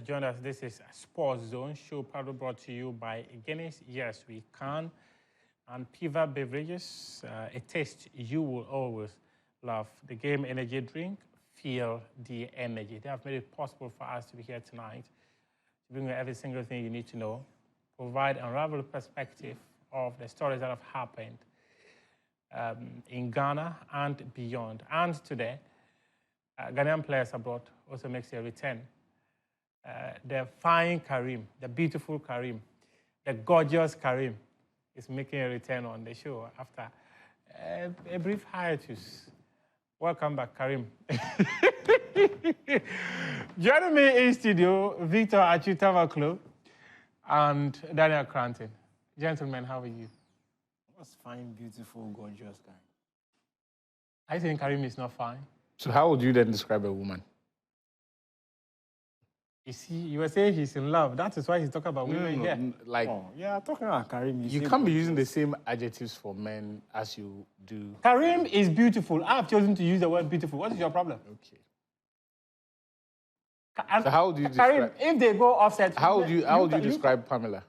just joined us, this is Sports Zone, show proudly brought to you by Guinness. Yes, we can. And Piva Beverages, a taste you will always love. The game energy drink, feel the energy. They have made it possible for us to be here tonight, to bring you every single thing you need to know, provide an unrivaled perspective of the stories that have happened in Ghana and beyond. And today, Ghanaian players abroad also makes a return. The fine Karim, the beautiful Karim, the gorgeous Karim is making a return on the show after a brief hiatus. Welcome back, Karim. Joining me in studio, Victor Achutavaklo and Daniel Cranton. Gentlemen, how are you? What's fine, beautiful, gorgeous guy? I think Karim is not fine. So how would you then describe a woman? You see, you were saying he's in love. That is why he's talking about women here. Like, yeah, talking about Karim. you can't be using the same adjectives for men as you do. Karim is beautiful. I've chosen to use the word beautiful. What is your problem? Okay. So how do you Karim, describe? if they go offset, How would you describe Pamela?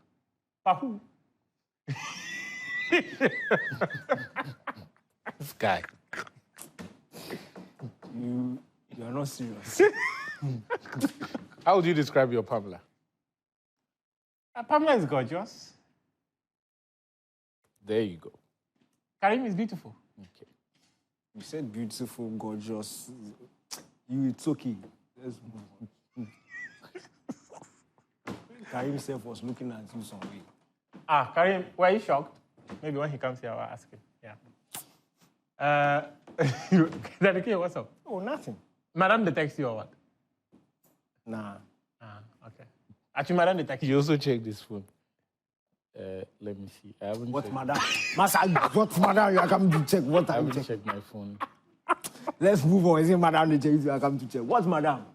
Who? This guy. You're not serious. How would you describe your Pamela? Pamela is gorgeous. There you go. Karim is beautiful. Okay. You said beautiful, gorgeous. It's okay. Let's move on. Karim himself was looking at you some way. Karim, were you shocked? Maybe when he comes here, I'll ask him. Yeah. Dedicate, what's up? Oh, nothing. Madam, they text you or what? Nah. Okay. Actually, Madam, they text you. You also check this phone. Let me see. I haven't What, checked. madam? What, madam? You are coming to check. What I are you haven't checking? checked my phone. Let's move on. Is it madam? You are coming to check. What, madam?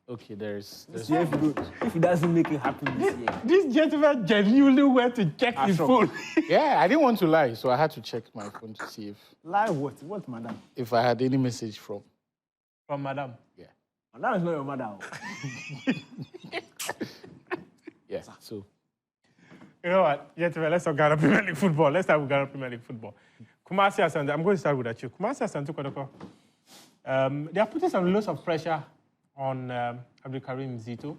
Okay, there's See, if he doesn't make it happen this year. This gentleman genuinely went to check his phone. Yeah, I didn't want to lie, so I had to check my phone to see Lie what? What, madam? if I had any message from. From Madam. Yeah. Madam is not your madam. Yeah. So You know what, gentlemen, let's talk Ghana Premier League football. Let's start with Ghana Premier League football. Kumasi Asante, I'm going to start with you. Kumasi Asante Kodoko. They are putting some loads of pressure on Karim Zito.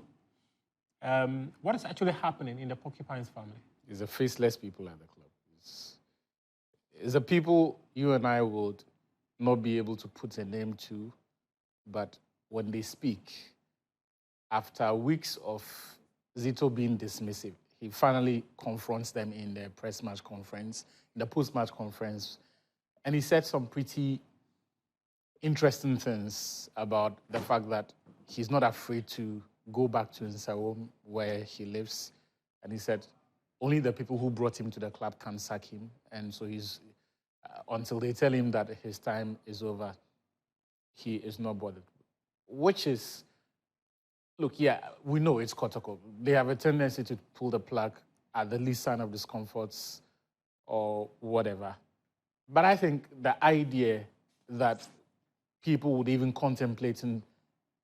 What is actually happening in the Porcupines family? it's the faceless people at the club. It's the people you and I would not be able to put a name to, but when they speak, after weeks of Zito being dismissive, he finally confronts them in the press match conference, in the post-match conference, and he said some pretty interesting things about the fact that he's not afraid to go back to his home where he lives. And he said only the people who brought him to the club can sack him. And so he's, until they tell him that his time is over, he is not bothered. Which is, look, yeah, we know it's Kotoko. They have a tendency to pull the plug at the least sign of discomforts or whatever. But I think the idea that people would even contemplate in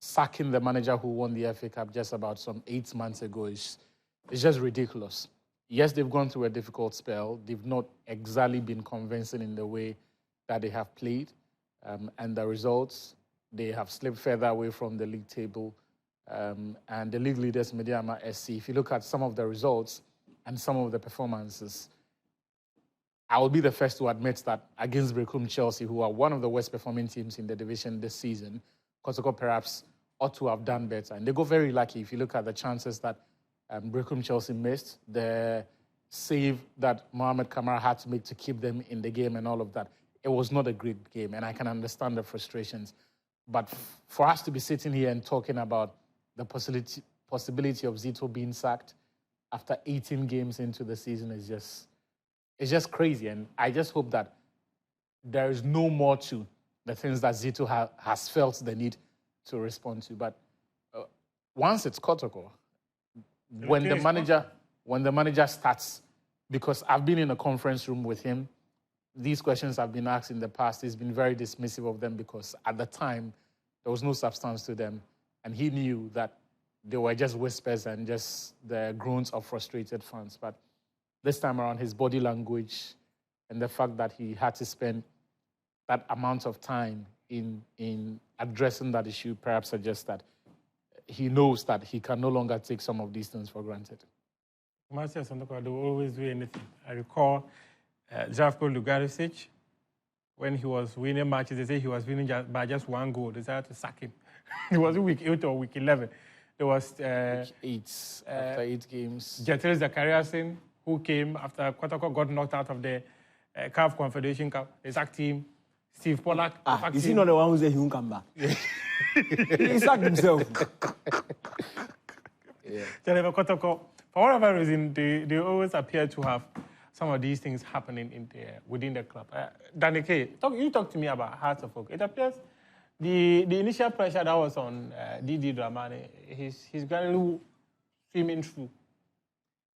sacking the manager who won the FA Cup just about some 8 months ago is just ridiculous. Yes, they've gone through a difficult spell. They've not exactly been convincing in the way that they have played. And the results, they have slipped further away from the league table. And the league leaders, Mediama SC, if you look at some of the results and some of the performances, I will be the first to admit that against Brecum Chelsea, who are one of the worst performing teams in the division this season, Kotoko perhaps ought to have done better. And they got very lucky if you look at the chances that Brecum Chelsea missed, the save that Mohamed Kamara had to make to keep them in the game and all of that. It was not a great game, and I can understand the frustrations. But for us to be sitting here and talking about the possibility of Zito being sacked after 18 games into the season is just crazy. And I just hope that there is no more to the things that Zito has felt the need to respond to. But once it's Kotoko, when the manager starts, because I've been in a conference room with him, these questions have been asked in the past. He's been very dismissive of them because at the time, there was no substance to them. And he knew that they were just whispers and just the groans of frustrated fans. But this time around, his body language and the fact that he had to spend that amount of time in addressing that issue perhaps suggests that he knows that he can no longer take some of these things for granted. Marcia Sandoko, they will always do anything. I recall Zdravko Lugarisic, when he was winning matches, they say he was winning by just one goal. They decided to sack him. It was week 8 or week 11. There was week 8, after 8 games. Jeter Zakariasin, who came after Kotoko got knocked out of the CAF Confederation Cup. They sacked him. Steve Pollack. Is he not the one who said he won't come back? He sacked himself. Yeah. Kotoko, for whatever reason, they always appear to have some of these things happening within the club. Danny K, you talk to me about Hearts of Oak. It appears the initial pressure that was on Didi Dramani, he's gradually swimming through.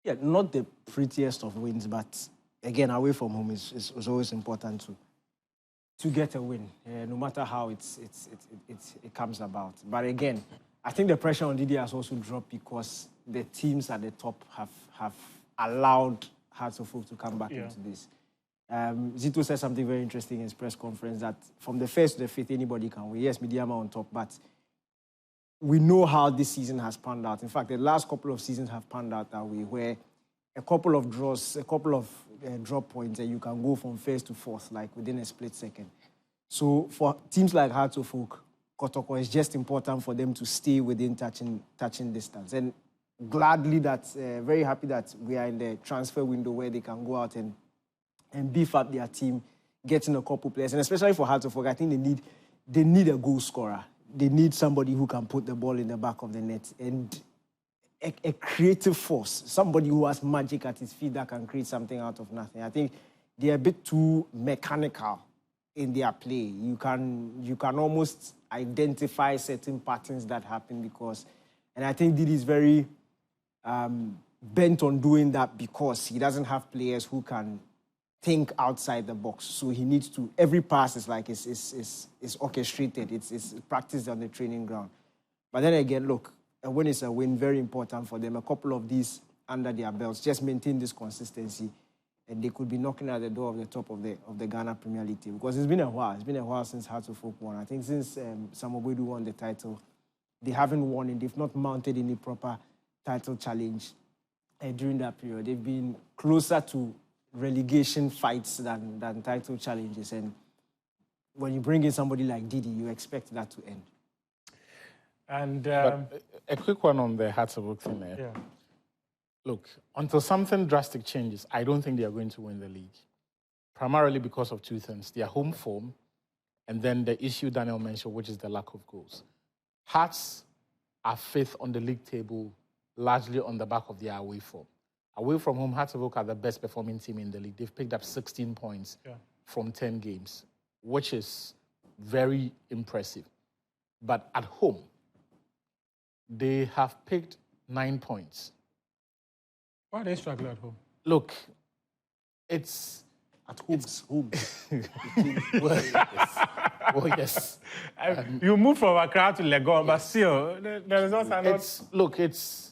Yeah, not the prettiest of wins, but again, away from home is always important to get a win, no matter how it comes about. But again, I think the pressure on Didi has also dropped because the teams at the top have allowed Hearts of Oak to come back into this. Zito said something very interesting in his press conference that from the first to the fifth, anybody can win. Yes, Midiama on top, but we know how this season has panned out. In fact, the last couple of seasons have panned out that way, where a couple of draws, a couple of drop points, and you can go from first to fourth, like within a split second. So for teams like Hearts of Oak, Kotoko, it's just important for them to stay within touching distance. And gladly that, very happy that we are in the transfer window where they can go out and beef up their team, getting a couple players. And especially for Hearts of Oak, I think they need a goal scorer. They need somebody who can put the ball in the back of the net and a creative force, somebody who has magic at his feet that can create something out of nothing. I think they're a bit too mechanical in their play. You can almost identify certain patterns that happen because, and I think Didi is very bent on doing that because he doesn't have players who can think outside the box. So he needs to, every pass is like, it's orchestrated, it's practiced on the training ground. But then again, look, a win is a win, very important for them. A couple of these under their belts, just maintain this consistency, and they could be knocking at the door of the top of the Ghana Premier League team. Because it's been a while. It's been a while since Hearts of Oak won. I think since Samobudu won the title, they haven't won it. They've not mounted any proper title challenge during that period. They've been closer to relegation fights than title challenges. And when you bring in somebody like Didi, you expect that to end. And but a quick one on the Hearts of Oak thing there. Yeah. Look, until something drastic changes, I don't think they are going to win the league. Primarily because of two things. Their home form and then the issue Daniel mentioned, which is the lack of goals. Hearts are fifth on the league table, largely on the back of their away form. Away from home, Hearts of Oak are the best performing team in the league. They've picked up 16 points from 10 games, which is very impressive. But at home, they have picked 9 points. Why are they struggling at home? Look, it's... At home. Well, yes. You move from Accra to Legon, but still, the results are not... Look, it's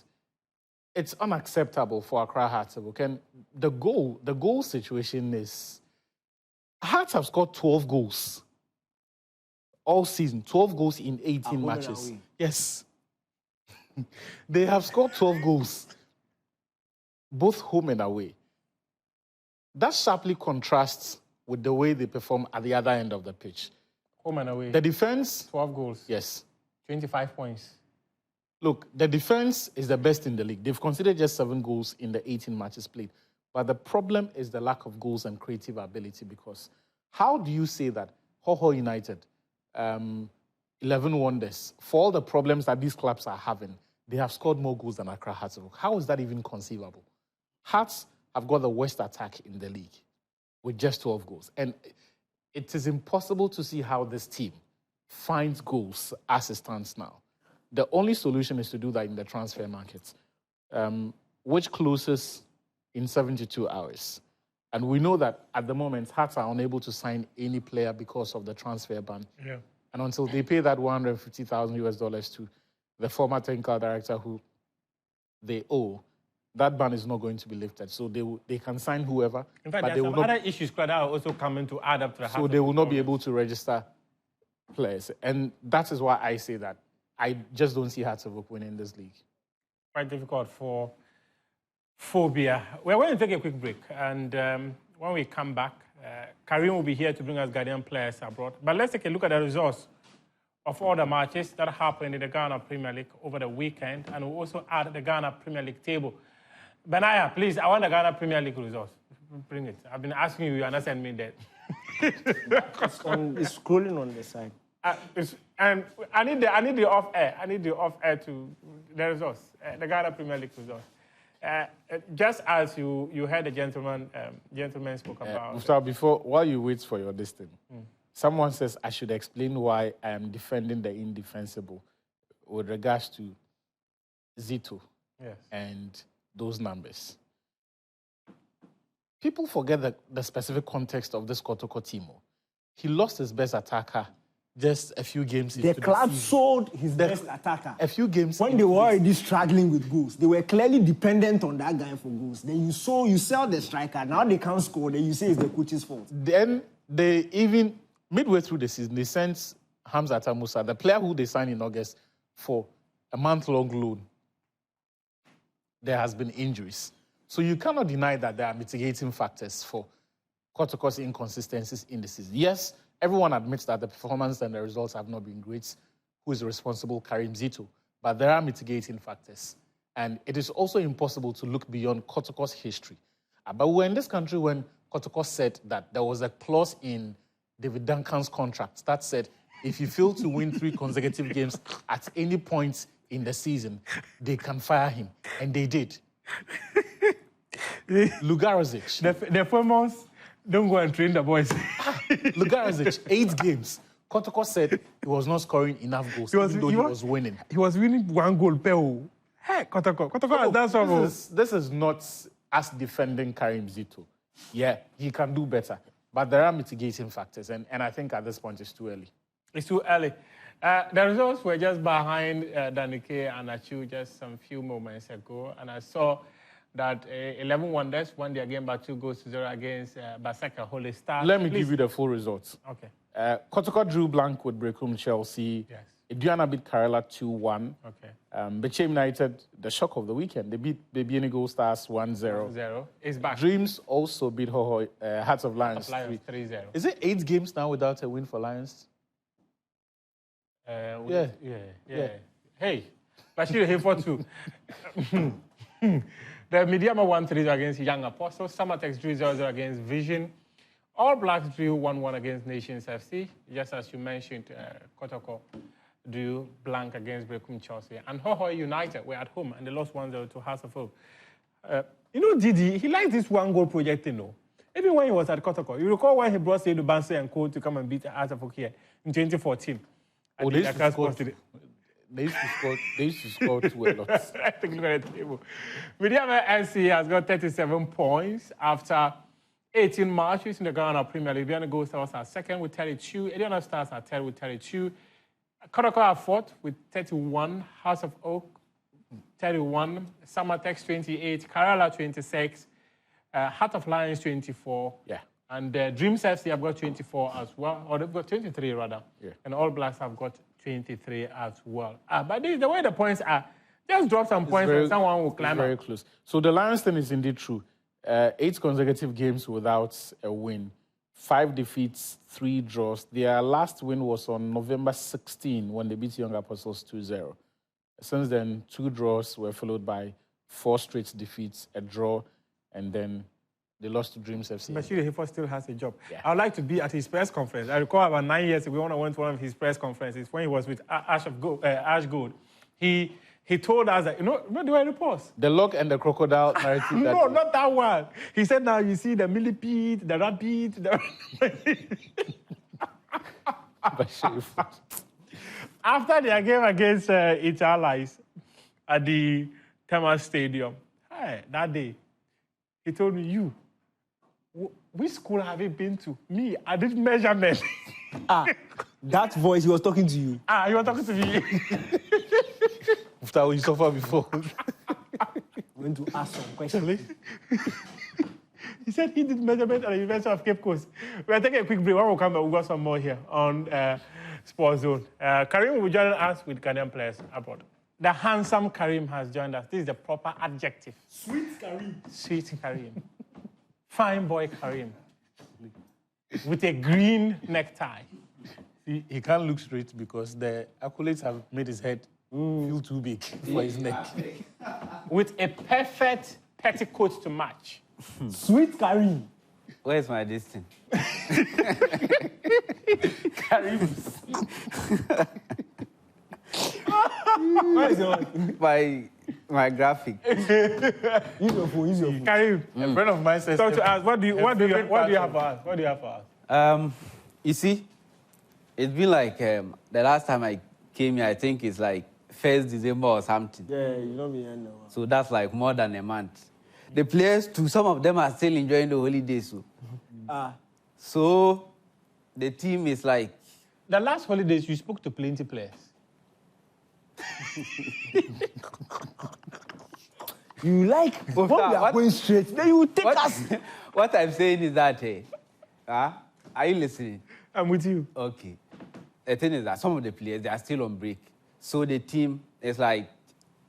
unacceptable for Accra Hearts of Oak. And the goal situation is... Hearts have scored 12 goals all season. 12 goals in 18 matches. Yes. They have scored 12 goals, both home and away. That sharply contrasts with the way they perform at the other end of the pitch. Home and away. The defense... 12 goals. Yes. 25 points. Look, the defense is the best in the league. They've conceded just 7 goals in the 18 matches played. But the problem is the lack of goals and creative ability, because how do you say that Hoho United, 11 Wonders, for all the problems that these clubs are having, they have scored more goals than Accra Hearts of Oak? How is that even conceivable? Hearts have got the worst attack in the league with just 12 goals. And it is impossible to see how this team finds goals as it stands now. The only solution is to do that in the transfer market, which closes in 72 hours. And we know that at the moment, Hearts are unable to sign any player because of the transfer ban. Yeah. And until they pay that $150,000 to the former technical director who they owe, that ban is not going to be lifted. So they can sign whoever. In fact, but there they are will some not, other issues that are also coming to add up to the so they will not be able to register players. And that is why I say that I just don't see Hearts of Oak winning this league. Quite difficult for Phobia. We're going to take a quick break. And when we come back, Karim will be here to bring us Ghanaian players abroad. But let's take a look at the results of all the matches that happened in the Ghana Premier League over the weekend. And we'll also add the Ghana Premier League table. Benaya, please, I want the Ghana Premier League results. Bring it. I've been asking you, and send me that. It's scrolling on the side. And I need the off air. I need the off air to the results, the Ghana Premier League results. Just as you heard the gentleman spoke about. Gustavo, while you wait for your listing, someone says I should explain why I am defending the indefensible with regards to Zito and those numbers. People forget the specific context of this Kotoko team. He lost his best attacker just a few games into the club sold his best attacker. A few games when they were already struggling with goals. They were clearly dependent on that guy for goals. Then you sell the striker. Now they can't score. Then you say it's the coach's fault. Then they even, midway through the season, they sent Hamza Musa, the player who they signed in August, for a month-long loan. There has been injuries. So you cannot deny that there are mitigating factors for Kotoko's inconsistencies in the season. Yes, everyone admits that the performance and the results have not been great. Who is responsible? Karim Zito. But there are mitigating factors. And it is also impossible to look beyond Kotoko's history. But we're in this country when Kotoko said that there was a clause in David Duncan's contract that said if you fail to win 3 consecutive games at any point in the season, they can fire him. And they did. Lugarizic. The famous, don't go and train the boys. Lugarizic, 8 games. Kotoko said he was not scoring enough goals, even though he was winning. He was winning 1 goal per. Hey, Kotoko has done something. This is not us defending Karim Zito. Yeah, he can do better. But there are mitigating factors, and I think at this point it's too early. It's too early. The results were just behind Danike and Achu just some few moments ago, and I saw that 11 Wonders won their game by 2-0 against Basaka Holy Star. Let me give you the full results. Okay. Kotoko drew blank with Brekum Chelsea. Yes. Eduana beat Karela 2-1. Okay. Bechem United, the shock of the weekend, they beat Baby Gold Stars 1-0. 1-0. It's back. Dreams also beat Hearts of Lions 3-0. Is it 8 games now without a win for Lions? Yeah. Hey, Bashir here for 2. The Mediama won 3-0 against Young Apostles. Samatex drew 0-0 against Vision. All Blacks drew 1-1 against Nations FC. Just as you mentioned, Kotoko drew blank against Brekum Chelsea. And Hohoi United were at home and they lost 1-0 to House of Hope. Didi, he likes this 1-goal project, Even when he was at Kotoko, you recall when he brought Seydou Banse and Co to come and beat House of Hope here in 2014. Oh, they used to score 2 a lot. Take a look at the table. Mediama NC has got 37 points after 18 matches in the Ghana Premier League. Viana Gold Stars are second with 32. Ediana Stars are third with 32. Kotoko are fourth with 31. House of Oak, 31. Samatex, 28. Kerala, 26. Heart of Lions, 24. Yeah. And Dreams FC have got 24 as well. Or they've got 23, rather. Yeah. And All Blacks have got 23 as well. But the way the points are, just drop some points and someone will climb up. Very close. So the Lions thing is indeed true. 8 consecutive games without a win. 5 defeats, 3 draws. Their last win was on November 16 when they beat Young Apostles 2-0. Since then, 2 draws were followed by 4 straight defeats, a draw, and then they lost to Dreams FC. Bashir Hefo still has a job. Yeah. I would like to be at his press conference. I recall about 9 years ago when I went to one of his press conferences when he was with Ash Gold. He told us that, there were reports. The log and the crocodile narrative. No, not that one. He said, now you see the millipede, the rabbit, After their game against its allies at the Tema Stadium, that day, he told me, which school have you been to? Me, I did measurement. That voice, he was talking to you. You were talking to me. After we suffer before. I'm going to ask some questions. He said he did measurement at the University of Cape Coast. We're taking a quick break. When we come back, we've got some more here on Sports Zone. Karim will be joining us with Ghanaian players abroad. The handsome Karim has joined us. This is the proper adjective. Sweet Karim. Sweet Karim. Fine boy Karim. With a green necktie. He can't look straight because the accolades have made his head feel too big for his neck. With a perfect petticoat to match. Sweet Karim. Where's my distance? Karim. Where is your My graphic. Use your phone. Karim, A friend of mine says, talk to us. What do you have for us? What do you have for us? You see, it's been like the last time I came here, I think it's like 1st December or something. Yeah, you know me. I know. So that's like more than a month. The players too, some of them are still enjoying the holidays. So the team is like... The last holidays, you spoke to plenty players. You like when we are going straight, then you take us. What I'm saying is that, are you listening? I'm with you. Okay. The thing is that some of the players, they are still on break. So the team is like,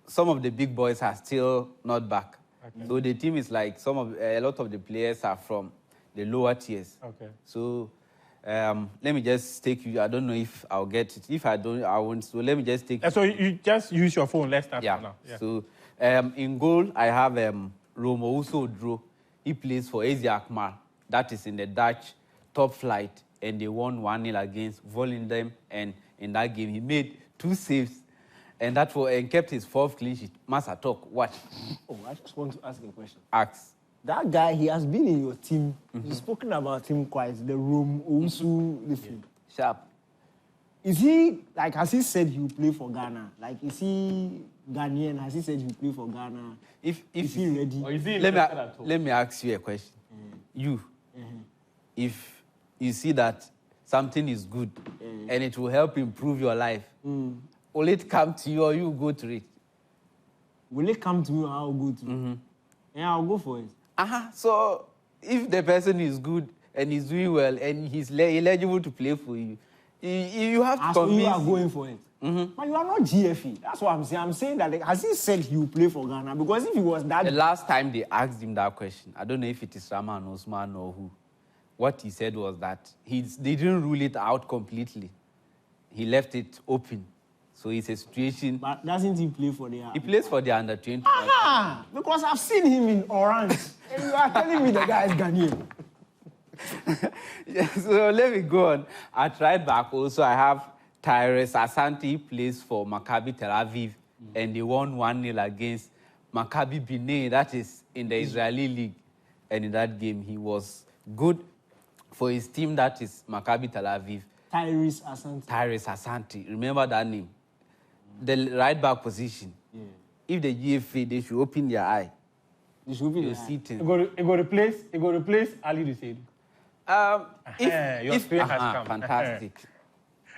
some of the big boys are still not back. Okay. So the team is like, a lot of the players are from the lower tiers. Okay. So let me just take you. I don't know if I'll get it. If I don't, I won't. So let me just take So you just use your phone. Let's start yeah. now. Yeah. So in goal, I have Romo Usodro. He plays for AZ Alkmaar. That is in the Dutch top flight. And they won 1-0 against Volendam. And in that game, he made 2 saves. And that and kept his 4th clean sheet. Master talk, watch. Oh, I just want to ask a question. Ask. That guy, he has been in your team. You've spoken about him quite. The room, also, the thing. Sharp. Is he, like, has he said he will play for Ghana? Like, is he Ghanaian? Has he said he will play for Ghana? If is he ready? Or is he let me ask you a question. You, if you see that something is good and it will help improve your life, will it come to you or you go to it? Will it come to me or I'll go to it? Yeah, I'll go for it. So if the person is good and he's doing well and he's eligible to play for you, you have to convince. You are going for it. But you are not GFE. That's what I'm saying. I'm saying that, like, has he said he will play for Ghana? Because if he was that... The last time they asked him that question, I don't know if it is Rahman Osman or who, what he said was that they didn't rule it out completely. He left it open. So it's a situation... But doesn't he play for the... He plays for the under-20. Because I've seen him in Orange. And you are telling me the guy is Ghanaian. Yeah, so let me go on. I tried back also. I have Tyrese Asante. He plays for Maccabi Tel Aviv. And they won 1-0 against Maccabi Binei. That is in the Israeli league. And in that game, he was good for his team. That is Maccabi Tel Aviv. Tyrese Asante. Tyrese Asante. Remember that name? The right back position. Yeah. If the GFA, they should open their eye. They should open their eye. It go replace Ali Dussedu. Your spirit has come. Fantastic.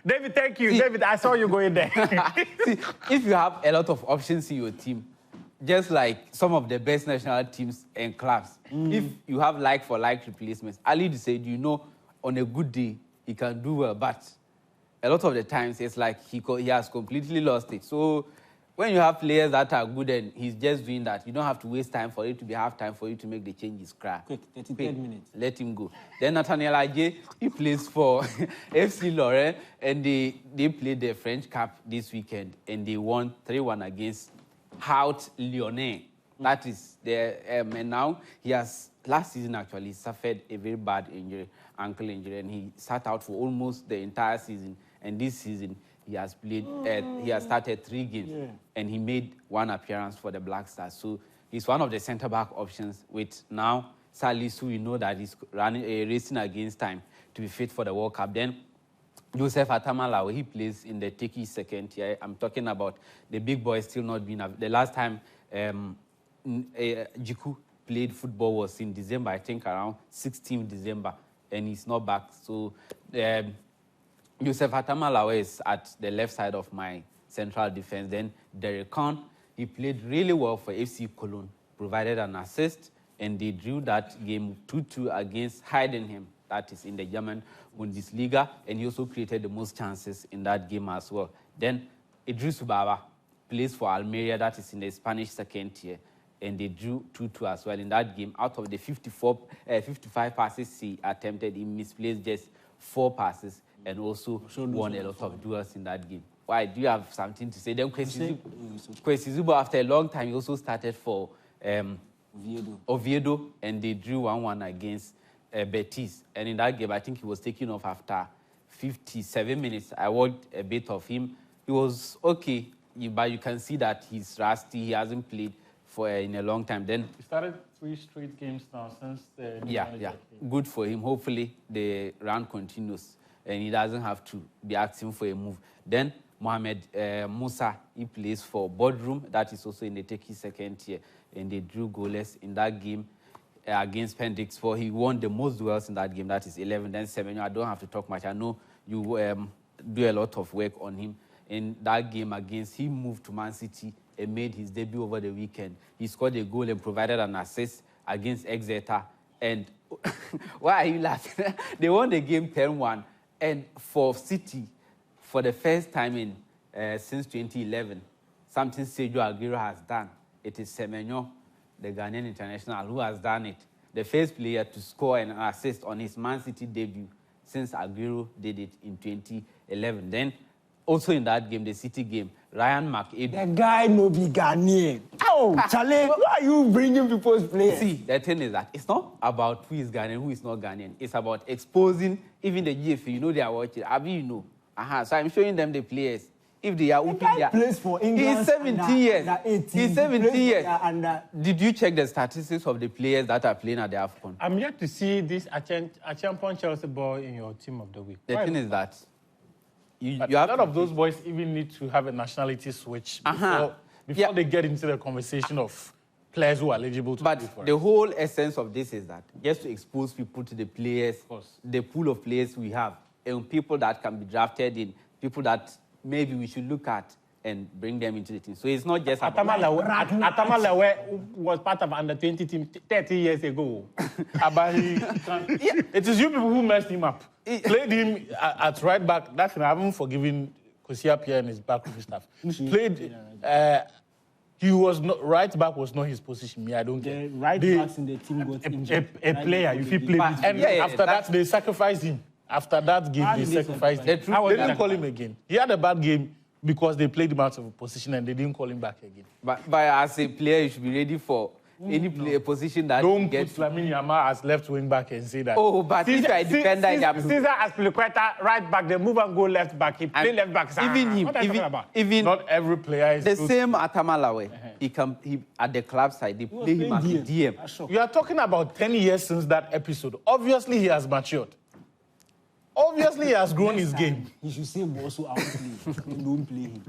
David, thank you. See, David, I saw you going there. See, if you have a lot of options in your team, just like some of the best national teams and clubs, if you have like-for-like replacements, Ali Dussedu, you know, on a good day, he can do well, but a lot of the times it's like he has completely lost it. So when you have players that are good and he's just doing that, you don't have to waste time for it to be half time for you to make the changes crack. Quick, 33 minutes. Let him go. Then Nathaniel Ajay, he plays for FC Lorient and they played the French Cup this weekend and they won 3-1 against Haute Lyonnais. That is there, and now he has last season actually suffered a very bad injury, ankle injury, and he sat out for almost the entire season. And this season he has played. He has started 3 games, and he made 1 appearance for the Black Stars. So he's one of the centre back options. With now Salisu, we know that he's racing against time to be fit for the World Cup. Then Joseph Atamalawe, he plays in the Turkish second tier. I'm talking about the big boys still not being. The last time Jiku played football was in December, I think around 16th December, and he's not back. So Joseph Atamalawe is at the left side of my central defense. Then Derek Kahn, he played really well for FC Cologne, provided an assist, and they drew that game 2-2 against Heidenheim, that is in the German Bundesliga, and he also created the most chances in that game as well. Then Idris Baba plays for Almeria, that is in the Spanish second tier, and they drew 2-2 as well in that game. Out of the 55 passes he attempted, he misplaced just 4 passes and also won a lot of duels in that game. Why? Do you have something to say? Then Kwesi Zubo, after a long time, he also started for Oviedo, and they drew 1-1 against Betis. And in that game, I think he was taken off after 57 minutes. I watched a bit of him. He was okay, but you can see that he's rusty. He hasn't played for in a long time. Then he started 3 straight games now since the good for him. Hopefully the run continues and he doesn't have to be asking for a move. Then Mohamed Musa, he plays for Bodrum, that is also in the Turkey second tier, and they drew goalless in that game against Pendix 4. He won the most duels in that game, that is 11. Then 7. I don't have to talk much. I know you do a lot of work on him. In that game against, he moved to Man City and made his debut over the weekend. He scored a goal and provided an assist against Exeter. And why are you laughing? They won the game 10-1. And for City, for the first time in since 2011, something Sergio Aguero has done. It is Semenyo, the Ghanaian international, who has done it. The first player to score an assist on his Man City debut since Aguero did it in 2011. Then, also in that game, the City game, Ryan McAdoo. The guy no be Ghanaian. Oh, Charlie, why are you bringing people's players? See, the thing is that it's not about who is Ghanaian, who is not Ghanaian. It's about exposing even the GFA. You know they are watching. You know. So I'm showing them the players. If they are the guy plays for England. He's 17 years. He's 17 years. Did you check the statistics of the players that are playing at the AFCON? I'm yet to see this a champion Chelsea boy in your team of the week. The thing is that you have a lot of those boys even need to have a nationality switch before they get into the conversation of players who are eligible to play for it. But the whole essence of this is that just to expose people to the players, the pool of players we have, and people that can be drafted in, people that maybe we should look at and bring them into the team. So it's not just Atama Lewe was part of under 20 team 30 years ago. It is you people who messed him up. Played him at right back. That's I haven't forgiven Kosia Pierre and his back of his staff. Played. He was not right back. Was not his position. Me, I don't care. Right backs in the team got injured. A player, if he played, and after that they sacrificed him. After that game, they sacrificed him. They didn't call him again. He had a bad game because they played him out of a position and they didn't call him back again. But as a player, you should be ready for any position that don't put Lamine Yamal as left wing back and say that. Oh, but if you are a defender, Caesar Azpilicueta right back, they move and go left back. He play left back. Even him, what are you talking about? even not every player is the same. Atama Lawe, he at the club side, they play him as a DM. You are talking about 10 years since that episode. Obviously, he has matured. Obviously, he has grown his game. He should say Bosu outplay. Don't play him.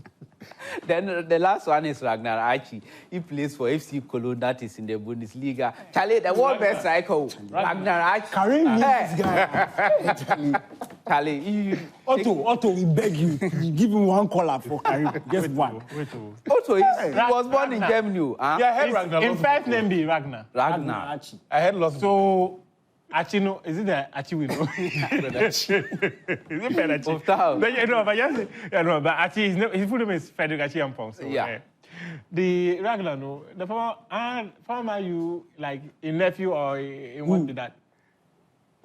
Then the last one is Ragnar Archie. He plays for FC Cologne, that is in the Bundesliga. Charlie, the world best striker, Ragnar Archie. Karim this guy. Charlie, Otto, we beg you. You give him one caller for Karim. Just one. Otto, he was born in Germany. Yeah, I heard Ragnar. In fact, name be Ragnar. Archie. I heard lots. So. Achino, is it the Achiwino? Is it Pedachi? No, but yes, no, but Achi, his full name is Frederick Achiampong. So, yeah. The Ragnar, no, the farmer, you like a nephew or in what did that?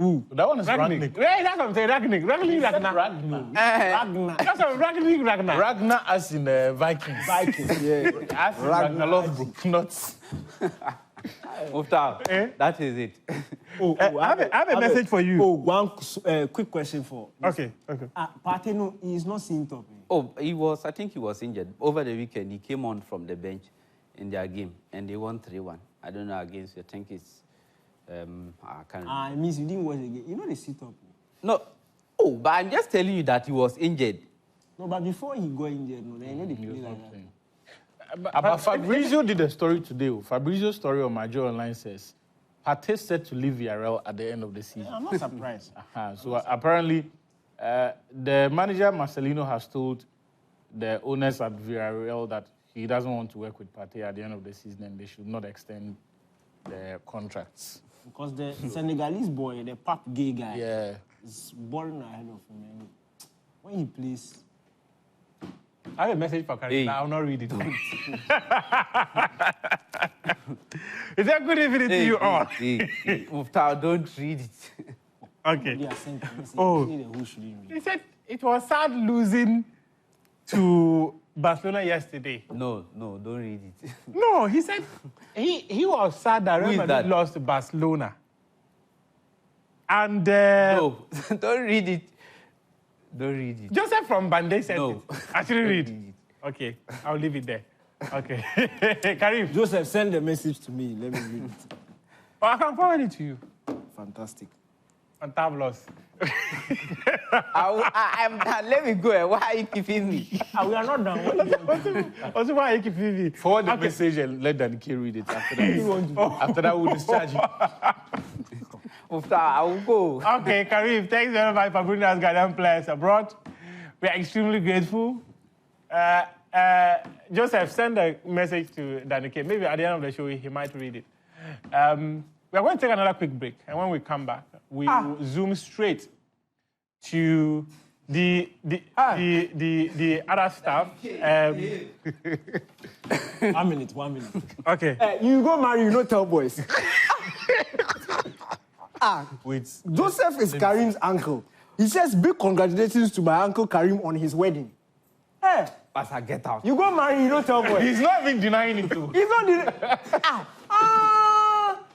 Ooh. That one is Ragnar. Right, that's what I'm saying, Ragnar. Ragnar. That's what Ragnar. Ragnar as in Vikings. Vikings, yeah. As in Ragnar Lothbrok, not... That is it. I have a message for you. One quick question for... Okay. Partey, he is not seen top. I think he was injured. Over the weekend, he came on from the bench in their game, and they won 3-1. I don't know against, I think it's... I can't remember. It means you didn't watch the game. You know they sit up. No. But I'm just telling you that he was injured. No, but before he got injured, no, they know they play like that. But Fabrizio did a story today. Fabrizio's story on Major Online says, Partey set to leave Villarreal at the end of the season. Yeah, I'm not surprised. So apparently, the manager Marcelino has told the owners at Villarreal that he doesn't want to work with Partey at the end of the season and they should not extend their contracts. Because the Senegalese boy, the pap gay guy, is balling ahead of him. And when he plays... I have a message for Karim. Hey. I will not read it. Is that good evening to you all? Muftar, don't read it. Okay. He said it was sad losing to Barcelona yesterday. No, don't read it. No, he said he was sad that Real Madrid lost to Barcelona. And... no, don't read it. Don't read it. Joseph from Bande said no. it. Actually read it. Okay, I'll leave it there. Okay. Karim. Joseph, send the message to me. Let me read it. Oh, I can forward it to you. Fantastic. Fantabulous. I'm done. Let me go. Why are you keeping me? We are not done. Also, why are you keeping me? Forward the message and let Danike read it after that. After that, we'll discharge you. I will go. Okay, Karim, thanks very much for bringing us Ghanaian players abroad. We are extremely grateful. Joseph, send a message to Danike. Maybe at the end of the show, he might read it. We are going to take another quick break. And when we come back, we will zoom straight to the other stuff. 1 minute. Okay. You go marry, you tell boys. Wait. Joseph is Karim's uncle. He says, big congratulations to my uncle Karim on his wedding. Hey, Pastor, get out. you go marry, you tell boys. He's not even denying it too. He's not denying.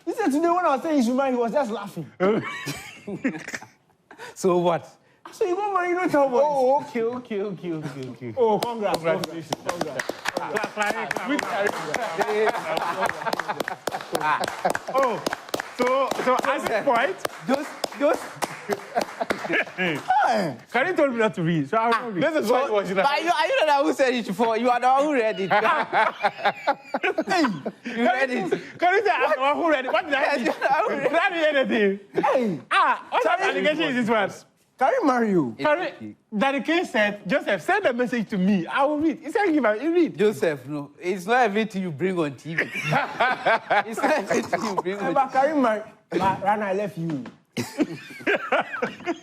He said today when I was saying he should marry, he was just laughing. So what? So you go marry, you tell boys. Oh, okay. Oh, congratulations. Oh, so at this point, Just Karim told me not to read, so I will read. This is what was in the are you the one who said it before? You are the one who read it. You read it. Karim said, I'm the one who read it. What did I read? Did I read anything? Hey, What allegation is this one? Karim marry you. Karim, Danike said, Joseph, send a message to me. I will read. He said, you read. Joseph, no. It's not everything you bring on TV. It's not everything you bring on But Karim marry. Rana, I left you.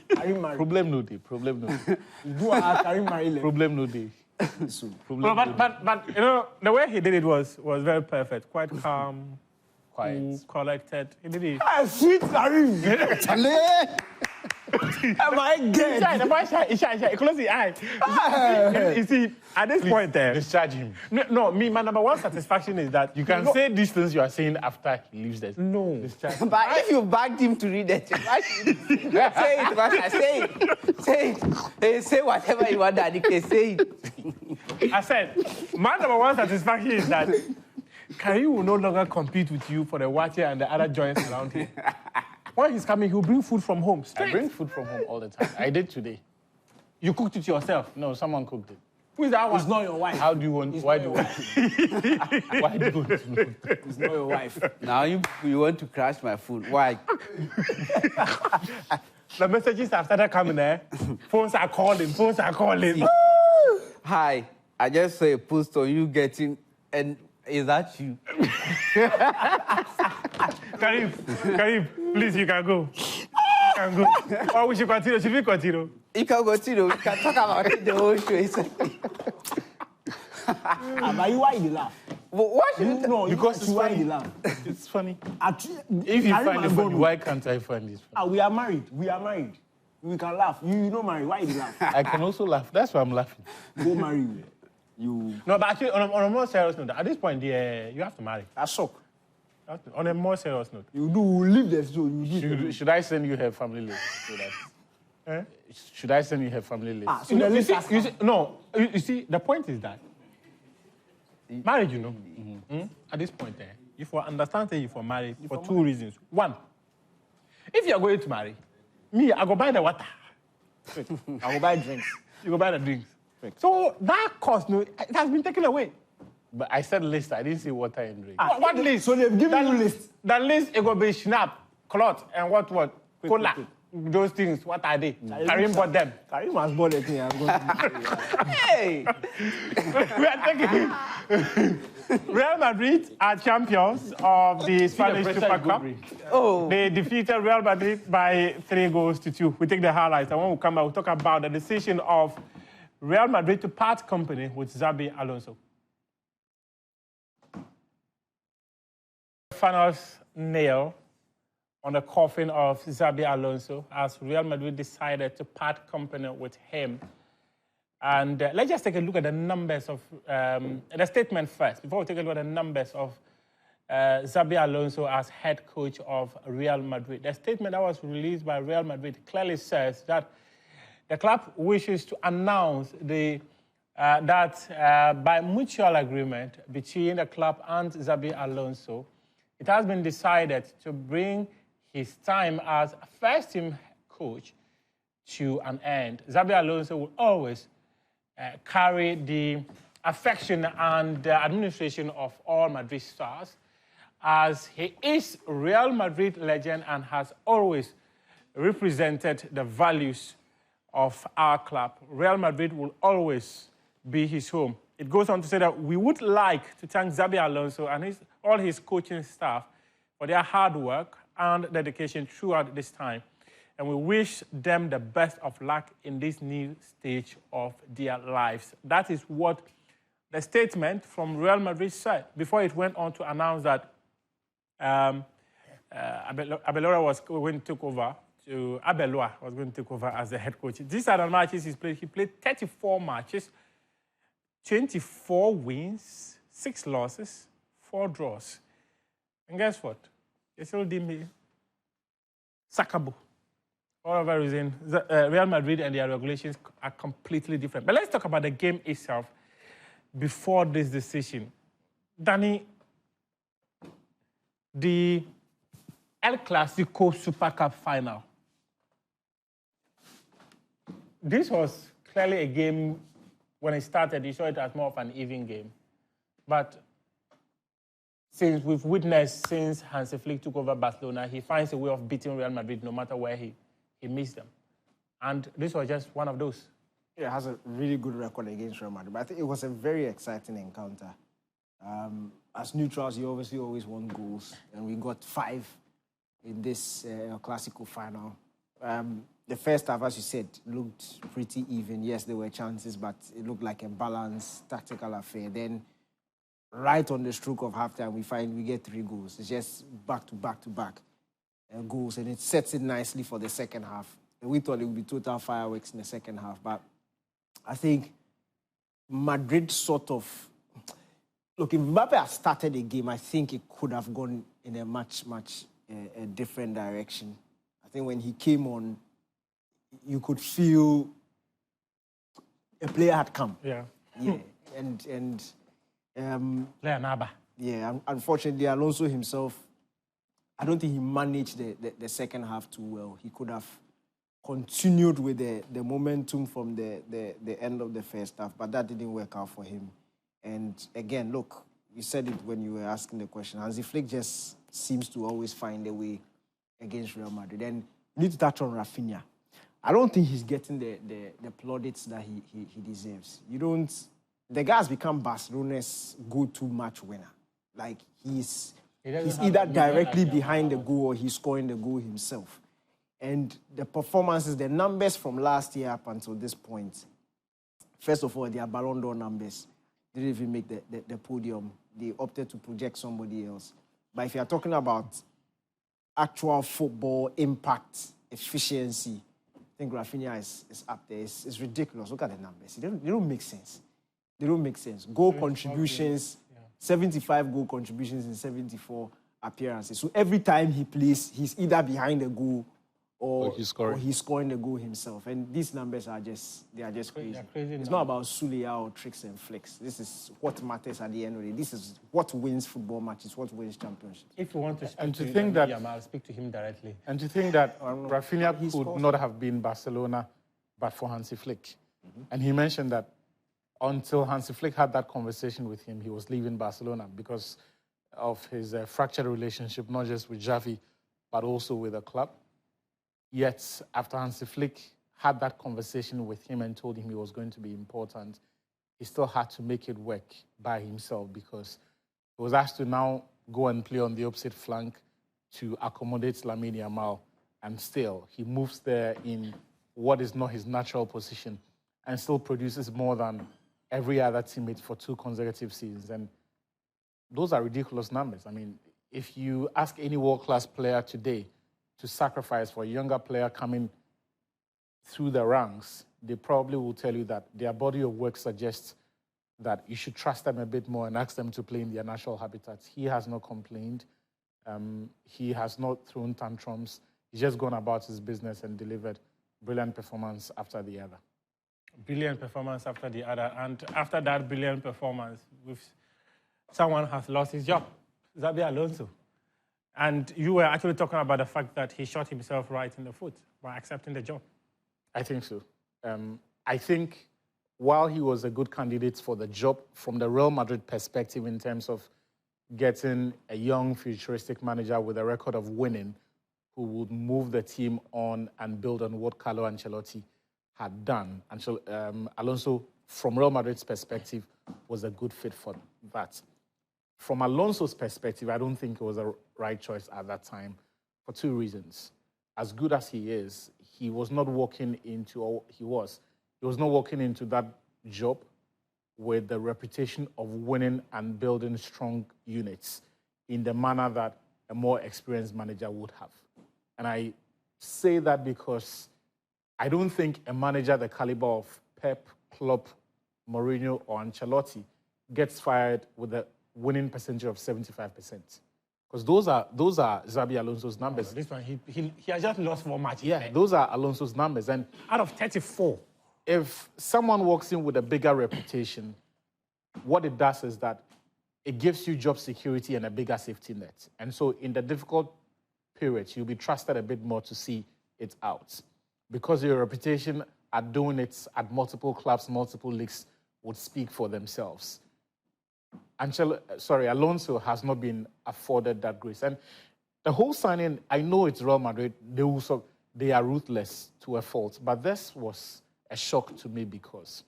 Karim marry. problem no day. You do Karim marry. Problem no day. No, but you know, the way he did it was very perfect. Quite calm, Quiet. cool, collected. He did it. Sweet Karim. Am I gay? The boy shy. Close the eye. You see, at this point there, Discharge him. No, my number one satisfaction is that You can say these things you are saying after he leaves the no. discharge. But if you bagged him to read it, say it, Pastor. Say it. Say whatever you want, Daddy. Say it. I said, my number one satisfaction is that Karim will no longer compete with you for the water and the other joints around him. When he's coming, he'll bring food from home. Straight. I bring food from home all the time. I did today. You cooked it yourself. No, someone cooked it. Who is that one? It's not your wife. How do you want? Why do you want? Why do you want to know? It's not your wife. Now you want to crash my food. Why? The messages have started coming there. Phones are calling. Hi, I just saw a post on you getting, and is that you? Karim, please, you can go. Or we should continue. Should we continue? You can continue. We can talk about it the whole show. But why you laugh? Why should you? No, Because it's why funny. you laugh? It's funny. If If you find it funny, why can't I find it funny? We are married. We can laugh. You not married. Why you laugh? I can also laugh. That's why I'm laughing. Go marry you. No, but actually, on a more serious note, at this point, you have to marry. That's shock. On a more serious note. You leave the show. You do. Should I send you her family list? So that, Should I send you her family list? So the list you see, the point is that marriage, at this point, you for understand that you for married for two reasons. One, if you are going to marry, me, I go buy the water. I will buy drinks. You go buy the drinks. So that cost, it has been taken away. But I said list. I didn't say water and drink. What list? So they've given you list. That list, it will be schnapp, cloth, and what? Cola. those things, what are they? Karim bought them. Karim has bought the thing. I'm going to Hey! We are taking Real Madrid are champions of the Spanish Super Cup. Oh. They defeated Real Madrid by 3-2. We take the highlights. And when we come back, we'll talk about the decision of Real Madrid to part company with Xabi Alonso. Final nail on the coffin of Xabi Alonso as Real Madrid decided to part company with him. And let's just take a look at the numbers of the statement first, before we take a look at the numbers of Xabi Alonso as head coach of Real Madrid. The statement that was released by Real Madrid clearly says that the club wishes to announce that by mutual agreement between the club and Xabi Alonso, it has been decided to bring his time as first-team coach to an end. Xabi Alonso will always carry the affection and administration of all Madrid stars, as he is Real Madrid legend and has always represented the values of our club. Real Madrid will always be his home. It goes on to say that we would like to thank Xabi Alonso and all his coaching staff for their hard work and dedication throughout this time. And we wish them the best of luck in this new stage of their lives. That is what the statement from Real Madrid said before it went on to announce that Abeloa was going to take over. Abeloa was going to take over as the head coach. These are the matches he's played. He played 34 matches, 24 wins, 6 losses, 4 draws. And guess what? They still did me sackable. For whatever reason, Real Madrid and their regulations are completely different. But let's talk about the game itself before this decision. Danny, the El Clasico Super Cup final. This was clearly a game, when it started, you saw it as more of an even game. But since we've witnessed, since Hansi Flick took over Barcelona, he finds a way of beating Real Madrid no matter where he missed them. And this was just one of those. It has a really good record against Real Madrid, but I think it was a very exciting encounter. As neutrals, you obviously always want goals, and we got 5 in this Clasico final. The first half, as you said, looked pretty even. Yes, there were chances, but it looked like a balanced, tactical affair. Then, right on the stroke of halftime, we get 3 goals. It's just back-to-back goals, and it sets it nicely for the second half. And we thought it would be total fireworks in the second half, but I think Madrid sort of... Look, if Mbappe had started the game, I think it could have gone in a much different direction. I think when he came on, you could feel a player had come. Yeah. Yeah, and Player Naba. yeah, unfortunately, Alonso himself, I don't think he managed the second half too well. He could have continued with the momentum from the end of the first half, but that didn't work out for him. And again, look, you said it when you were asking the question. Hansi Flick just seems to always find a way against Real Madrid. And you need to touch on Rafinha. I don't think he's getting the plaudits that he deserves. The guy has become Barcelona's go-to match winner. Like, he's either directly behind the goal or he's scoring the goal himself. And the performances, the numbers from last year up until this point, first of all, their Ballon d'Or numbers didn't even make the podium. They opted to project somebody else. But if you're talking about actual football impact, efficiency, I think Rafinha is up there. It's ridiculous. Look at the numbers. They don't make sense. They don't make sense. Goal contributions, 75 goal contributions in 74 appearances. So every time he plays, he's either behind the goal or he's scoring the goal himself. And these numbers are just crazy. It's not about Sulia or tricks and flicks. This is what matters at the end of the day. This is what wins football matches, what wins championships. If you want to speak to think that I'll speak to him directly. And to think that Rafinha could not have been Barcelona but for Hansi Flick. Mm-hmm. And he mentioned that until Hansi Flick had that conversation with him, he was leaving Barcelona because of his fractured relationship, not just with Xavi, but also with the club. Yet, after Hansi Flick had that conversation with him and told him he was going to be important, he still had to make it work by himself because he was asked to now go and play on the opposite flank to accommodate Lamine Yamal. And still, he moves there in what is not his natural position and still produces more than every other teammate for 2 consecutive seasons. And those are ridiculous numbers. I mean, if you ask any world-class player today to sacrifice for a younger player coming through the ranks, they probably will tell you that their body of work suggests that you should trust them a bit more and ask them to play in their natural habitats. He has not complained. He has not thrown tantrums. He's just gone about his business and delivered brilliant performance after the other. Brilliant performance after the other. And after that brilliant performance, someone has lost his job, Xabi Alonso. And you were actually talking about the fact that he shot himself right in the foot by accepting the job. I think so. I think while he was a good candidate for the job, from the Real Madrid perspective in terms of getting a young, futuristic manager with a record of winning who would move the team on and build on what Carlo Ancelotti had done. And Alonso, from Real Madrid's perspective, was a good fit for that. From Alonso's perspective, I don't think it was a right choice at that time for 2 reasons. As good as he is, he was not walking into that job with the reputation of winning and building strong units in the manner that a more experienced manager would have. And I say that because I don't think a manager the caliber of Pep, Klopp, Mourinho, or Ancelotti gets fired with a winning percentage of 75%. Because those are Xabi Alonso's numbers. This one, he has just lost 4 matches. Yeah, those are Alonso's numbers. And out of 34. If someone walks in with a bigger reputation, what it does is that it gives you job security and a bigger safety net. And so in the difficult periods, you'll be trusted a bit more to see it out. Because your reputation at doing it at multiple clubs, multiple leagues would speak for themselves. Alonso has not been afforded that grace. And the whole signing, I know it's Real Madrid, they are ruthless to a fault, but this was a shock to me because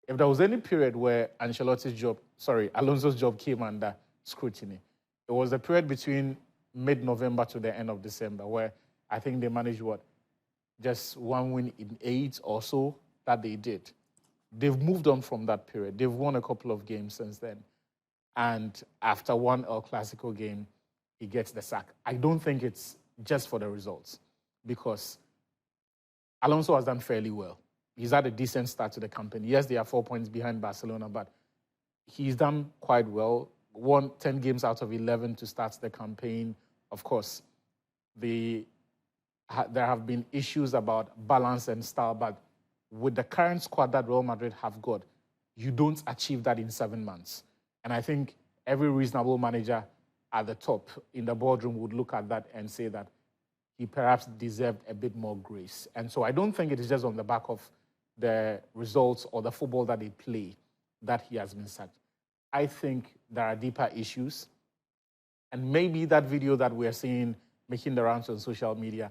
if there was any period where Alonso's job came under scrutiny, it was the period between mid-November to the end of December where I think they managed just 1 win in 8 or so that they did. They've moved on from that period. They've won a couple of games since then. And after one El Clasico game, he gets the sack. I don't think it's just for the results because Alonso has done fairly well. He's had a decent start to the campaign. Yes, they are 4 points behind Barcelona, but he's done quite well. Won 10 games out of 11 to start the campaign. Of course, there have been issues about balance and style, but with the current squad that Real Madrid have got, you don't achieve that in 7 months. And I think every reasonable manager at the top in the boardroom would look at that and say that he perhaps deserved a bit more grace. And so I don't think it is just on the back of the results or the football that they play that he has been sacked. I think there are deeper issues. And maybe that video that we are seeing making the rounds on social media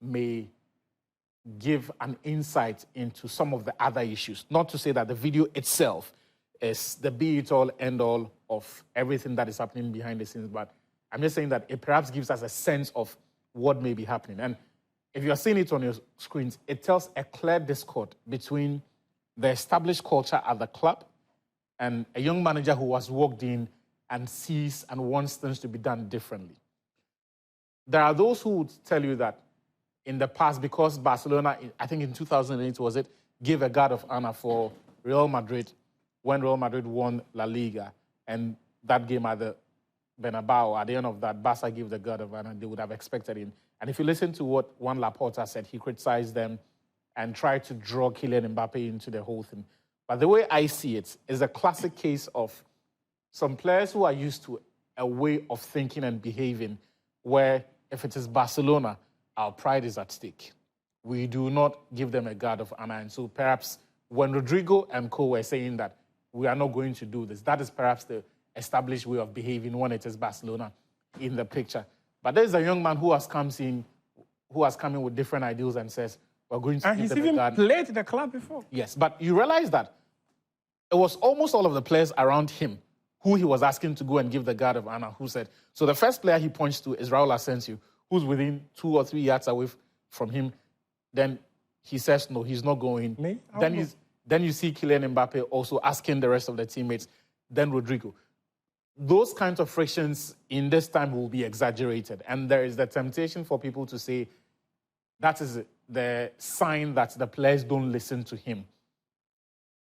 may give an insight into some of the other issues. Not to say that the video itself is the be-it-all, end-all of everything that is happening behind the scenes, but I'm just saying that it perhaps gives us a sense of what may be happening. And if you're seeing it on your screens, it tells a clear discord between the established culture at the club and a young manager who has walked in and sees and wants things to be done differently. There are those who would tell you that in the past, because Barcelona, I think in 2008, was it, gave a guard of honor for Real Madrid when Real Madrid won La Liga, and that game at the Bernabeu, at the end of that, Barca gave the guard of honor, they would have expected him. And if you listen to what Juan Laporta said, he criticized them and tried to draw Kylian Mbappe into the whole thing. But the way I see it is a classic case of some players who are used to a way of thinking and behaving where if it is Barcelona, our pride is at stake. We do not give them a guard of honor. And so perhaps when Rodrigo and co were saying that we are not going to do this, that is perhaps the established way of behaving when it is Barcelona in the picture. But there's a young man who has come in who has come in with different ideals and says, we're going to And give he's them a even guard. played the club before. Yes, but you realize that it was almost all of the players around him who he was asking to go and give the guard of honor who said, so the first player he points to is Raul Asensio, who's within 2 or 3 yards away from him. Then he says, no, he's not going. Me? Then you see Kylian Mbappe also asking the rest of the teammates, then Rodrigo. Those kinds of frictions in this time will be exaggerated. And there is the temptation for people to say that is the sign that the players don't listen to him.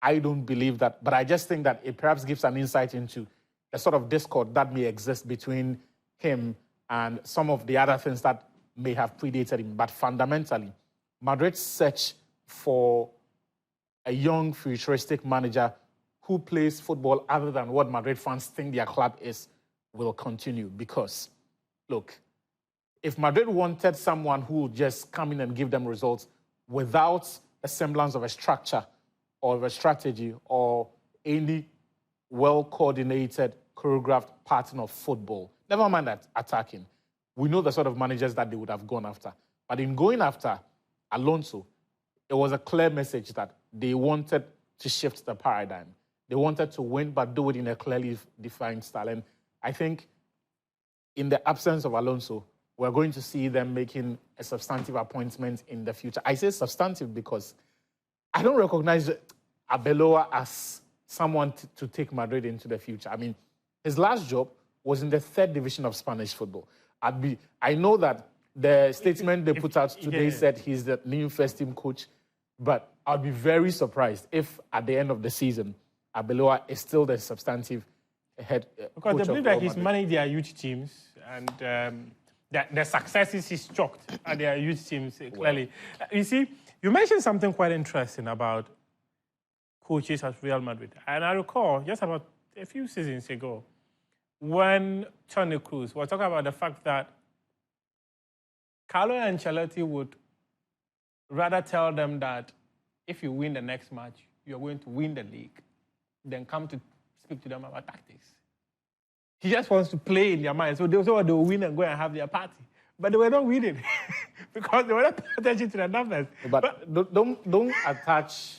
I don't believe that, but I just think that it perhaps gives an insight into a sort of discord that may exist between him and some of the other things that may have predated him. But fundamentally, Madrid's search for a young, futuristic manager who plays football other than what Madrid fans think their club is will continue. Because, look, if Madrid wanted someone who would just come in and give them results without a semblance of a structure or of a strategy or any well-coordinated, choreographed pattern of football, never mind that attacking, we know the sort of managers that they would have gone after. But in going after Alonso, it was a clear message that they wanted to shift the paradigm. They wanted to win, but do it in a clearly defined style. And I think in the absence of Alonso, we're going to see them making a substantive appointment in the future. I say substantive because I don't recognize Arbeloa as someone to take Madrid into the future. I mean, his last job was in the 3rd division of Spanish football. I know that the statement they put out today said he's the new first-team coach, but I'd be very surprised if at the end of the season, Arbeloa is still the substantive head because coach they believe of that he's managed their youth teams and the successes he's chalked at their youth teams clearly. You see, you mentioned something quite interesting about coaches at Real Madrid. And I recall just about a few seasons ago when Toni Kroos was talking about the fact that Carlo Ancelotti would rather tell them that if you win the next match, you're going to win the league, than come to speak to them about tactics. He just wants to play in their mind. So they'll win and go and have their party. But they were not winning because they were not paying attention to the numbers. But don't attach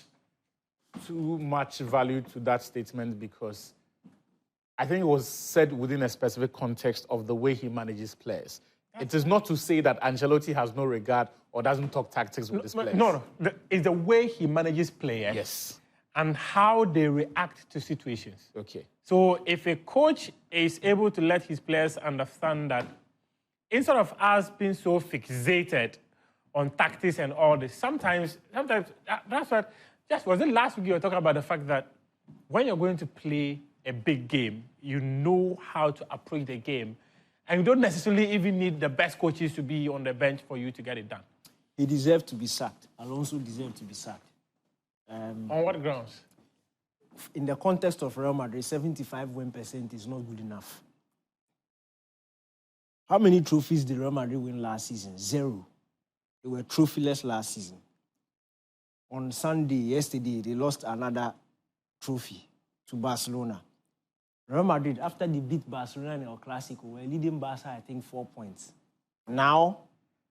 too much value to that statement because I think it was said within a specific context of the way he manages players. It is not to say that Ancelotti has no regard or doesn't talk tactics with his players. No. It's the way he manages players. Yes. And how they react to situations. Okay. So if a coach is able to let his players understand that instead of us being so fixated on tactics and all this, sometimes that's what, just was it last week you were talking about the fact that when you're going to play a big game, you know how to approach the game. And you don't necessarily even need the best coaches to be on the bench for you to get it done. He deserved to be sacked. Alonso deserved to be sacked. On what grounds? In the context of Real Madrid, 75 win percent is not good enough. How many trophies did Real Madrid win last season? 0. They were trophyless last season. On Sunday, yesterday, they lost another trophy to Barcelona. Real Madrid, after they beat Barcelona in El Clasico, were leading Barca, I think, 4 points. Now,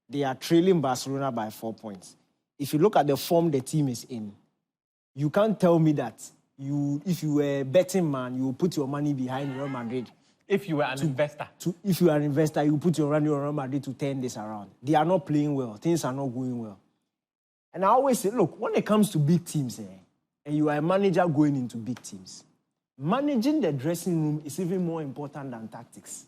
they are trailing Barcelona by 4 points. If you look at the form the team is in, you can't tell me that if you were a betting man, you will put your money behind Real Madrid. If you were an investor. If you are an investor, you put your money on Real Madrid to turn this around. They are not playing well. Things are not going well. And I always say, look, when it comes to big teams, and you are a manager going into big teams, managing the dressing room is even more important than tactics.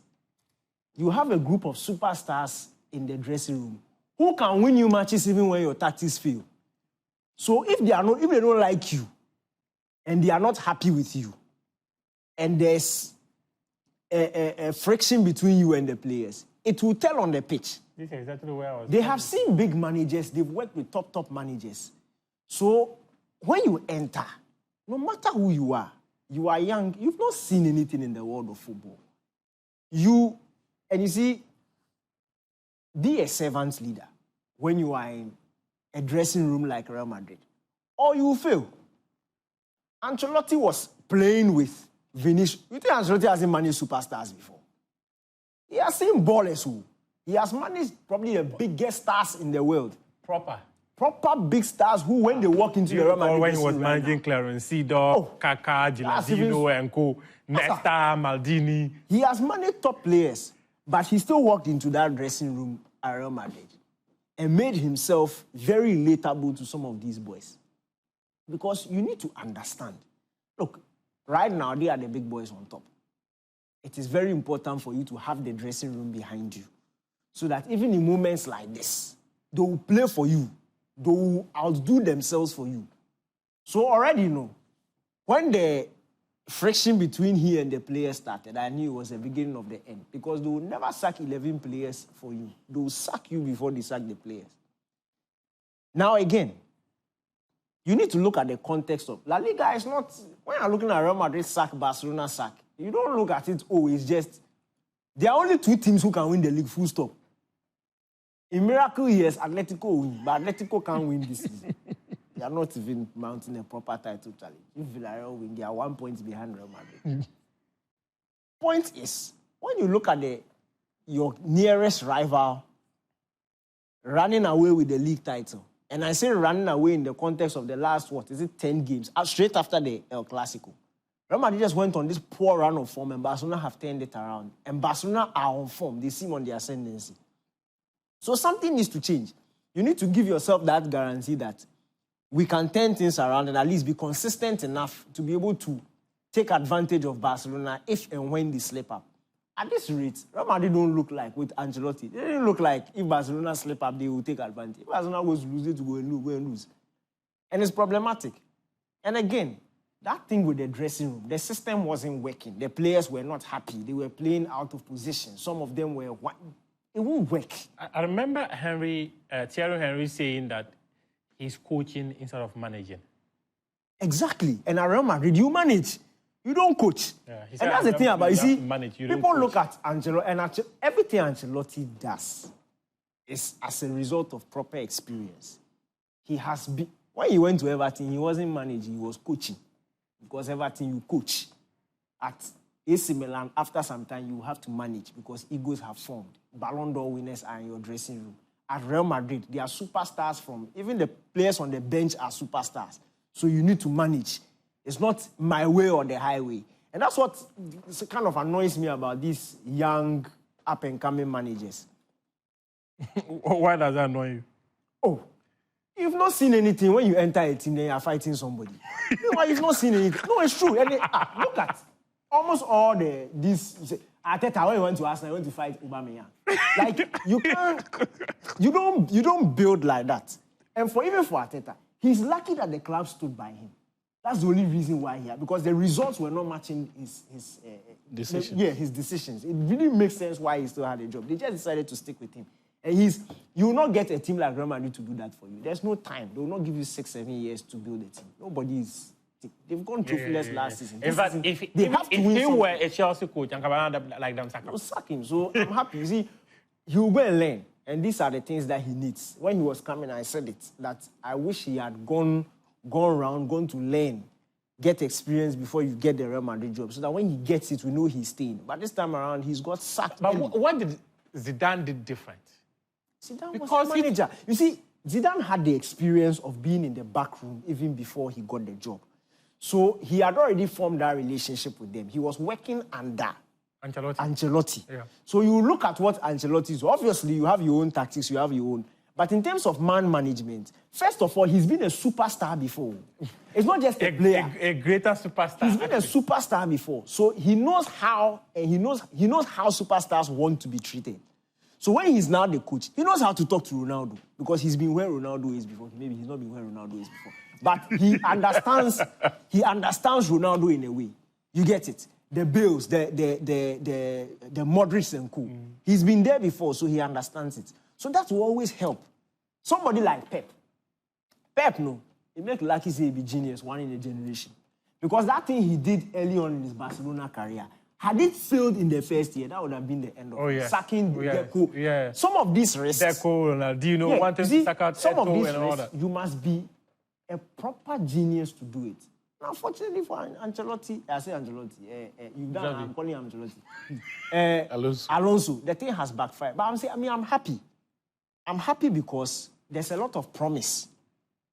You have a group of superstars in the dressing room who can win you matches even when your tactics fail. So if they don't like you and they are not happy with you, and there's a friction between you and the players, it will tell on the pitch. This is exactly where I was. They have seen big managers. They've worked with top managers. So when you enter, no matter who you are young, you've not seen anything in the world of football. You see, be a servant leader when you are in a dressing room like Real Madrid, or you will fail. Ancelotti was playing with Vinicius. You think Ancelotti hasn't managed superstars before? He has seen ballers who. He has managed probably the biggest stars in the world. Proper big stars who, when they walk into the Real Madrid, when he was managing Clarence Seedorf, Kaká, Gilardino, and co. Nesta, Maldini. He has managed top players, but he still walked into that dressing room at Real Madrid and made himself very relatable to some of these boys. Because you need to understand. Look, right now, they are the big boys on top. It is very important for you to have the dressing room behind you so that even in moments like this, they will play for you. They will outdo themselves for you. So already, you know, when the friction between he and the players started, I knew it was the beginning of the end because they will never sack 11 players for you. They will sack you before they sack the players. Now again, you need to look at the context of La Liga. Is not, when you're looking at Real Madrid sack, Barcelona sack, you don't look at it, oh, it's just, there are only 2 teams who can win the league, full stop. In miracle, yes, Atletico win, but Atletico can't win this season. They are not even mounting a proper title challenge. If Villarreal win, they are 1 point behind Real Madrid. Point is, when you look at your nearest rival running away with the league title, and I say running away in the context of the last, 10 games, straight after the El Clasico. Real Madrid just went on this poor run of form, and Barcelona have turned it around. And Barcelona are on form. They seem on the ascendancy. So something needs to change. You need to give yourself that guarantee that we can turn things around and at least be consistent enough to be able to take advantage of Barcelona if and when they slip up. At this rate, Real Madrid don't look like with Ancelotti. They didn't look like if Barcelona slip up, they will take advantage. If Barcelona goes to lose, they to go and lose. And it's problematic. And again, that thing with the dressing room, the system wasn't working. The players were not happy. They were playing out of position. Some of them were... It won't work. I remember Thierry Henry saying that he's coaching instead of managing. Exactly. And at Real Madrid, you manage. You don't coach. Yeah, and that's the thing about, you see, people look at at Ancelotti, and everything Ancelotti does is as a result of proper experience. He has been, when he went to Everton, he wasn't managing, he was coaching. Because Everton, you coach. At AC Milan, after some time, you have to manage because egos have formed. Ballon d'Or winners are in your dressing room. At Real Madrid, they are superstars from, even the players on the bench are superstars. So you need to manage. It's not my way or the highway. And that's what kind of annoys me about these young, up-and-coming managers. Why does that annoy you? Oh, you've not seen anything when you enter a team, then you're fighting somebody. You've not seen anything. No, it's true. And look at almost all this. Arteta, when he went to Arsenal, he went to fight Aubameyang. Like, you don't build like that. And even for Arteta, he's lucky that the club stood by him. That's the only reason why because the results were not matching his decisions. His decisions. It really makes sense why he still had a job. They just decided to stick with him. And you will not get a team like Real Madrid to do that for you. There's no time. They will not give you 6-7 years to build a team. Nobody is. They've gone trophyless last season. In fact, if he were a Chelsea coach, and Cabana like them, sack him. So I'm happy. You see, he will go and learn. And these are the things that he needs. When he was coming, I said it, that I wish he had gone to learn, get experience before you get the Real Madrid job. So that when he gets it, we know he's staying. But this time around, he's got sacked. But what did Zidane did different? Zidane was a manager. You see, Zidane had the experience of being in the back room even before he got the job. So he had already formed that relationship with them. He was working under Ancelotti. Yeah. So you look at what Ancelotti is. Obviously, you have your own tactics, you have your own. But in terms of man management, first of all, he's been a superstar before. It's not just a player. A greater superstar. He's been a superstar before. So he knows how, and he knows how superstars want to be treated. So when he's now the coach, he knows how to talk to Ronaldo because he's been where Ronaldo is before. Maybe he's not been where Ronaldo is before. But he understands Ronaldo in a way. You get it? The Bills, the Modric and co. He's been there before, so he understands it. So that will always help. Somebody like Pep. Pep, no. He make Lucky say he be genius, one in a generation. Because that thing he did early on in his Barcelona career, had it failed in the first year, that would have been the end of it. Sacking Deco. Yeah. Some of these risks... Deco, Ronaldinho, wanted to sack out some of these and all risks, that. you must be a proper genius to do it. Unfortunately for Ancelotti, I say Ancelotti, I'm calling him Ancelotti. Alonso, the thing has backfired. But I'm happy. I'm happy because there's a lot of promise.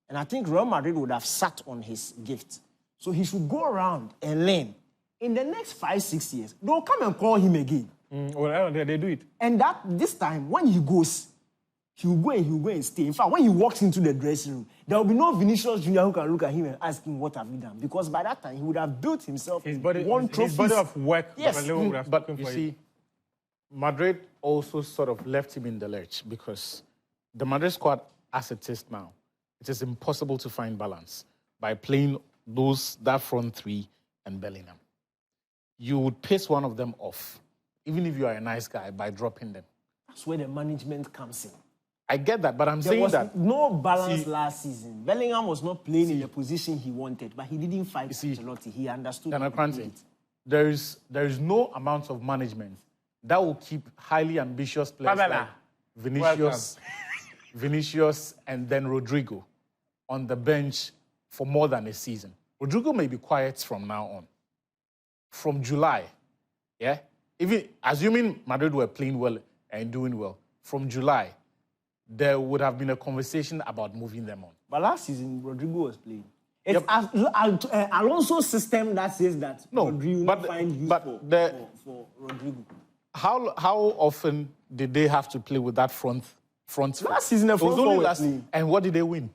And I think Real Madrid would have sat on his gift. So he should go around and learn. In the next 5-6 years, they'll come and call him again. Well, they do it. And that this time, when he goes, he'll go and stay. In fact, when he walks into the dressing room, there will be no Vinicius Jr. who can look at him and ask him, what have you done? Because by that time, he would have built himself his body of work. Yes, but you see, Madrid also sort of left him in the lurch because the Madrid squad, as it is now, it is impossible to find balance by playing that front three and Bellingham. You would piss one of them off, even if you are a nice guy, by dropping them. That's where the management comes in. I get that, but there was no balance last season. Bellingham was not playing in the position he wanted, but he didn't fight Ancelotti. He understood. There is no amount of management that will keep highly ambitious players like Vinicius and then Rodrigo on the bench for more than a season. Rodrigo may be quiet from now on. From July, even assuming Madrid were playing well and doing well, from July, there would have been a conversation about moving them on. But last season, Rodrigo was playing. It's Alonso's system that says that Rodrigo will find use for Rodrigo. How often did they have to play with that front? Last season, the front four were playing. And what did they win?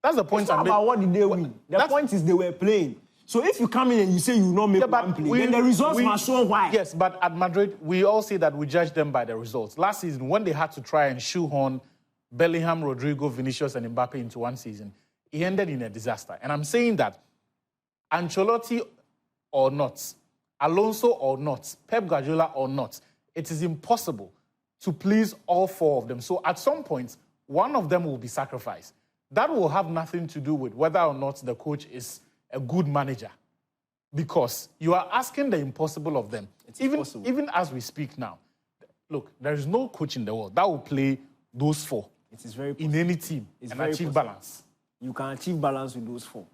That's the point. It's not about what did they win. The point is they were playing. So if you come in and you say you will not make one play, then the results must show why. Yes, but at Madrid, we all say that we judge them by the results. Last season, when they had to try and shoehorn Bellingham, Rodrigo, Vinicius, and Mbappe into one season, it ended in a disaster. And I'm saying that Ancelotti or not, Alonso or not, Pep Guardiola or not, it is impossible to please all four of them. So at some point, one of them will be sacrificed. That will have nothing to do with whether or not the coach is a good manager. Because you are asking the impossible of them. Even as we speak now, look, there is no coach in the world that will play those four in any team and achieve balance. You can achieve balance with those four.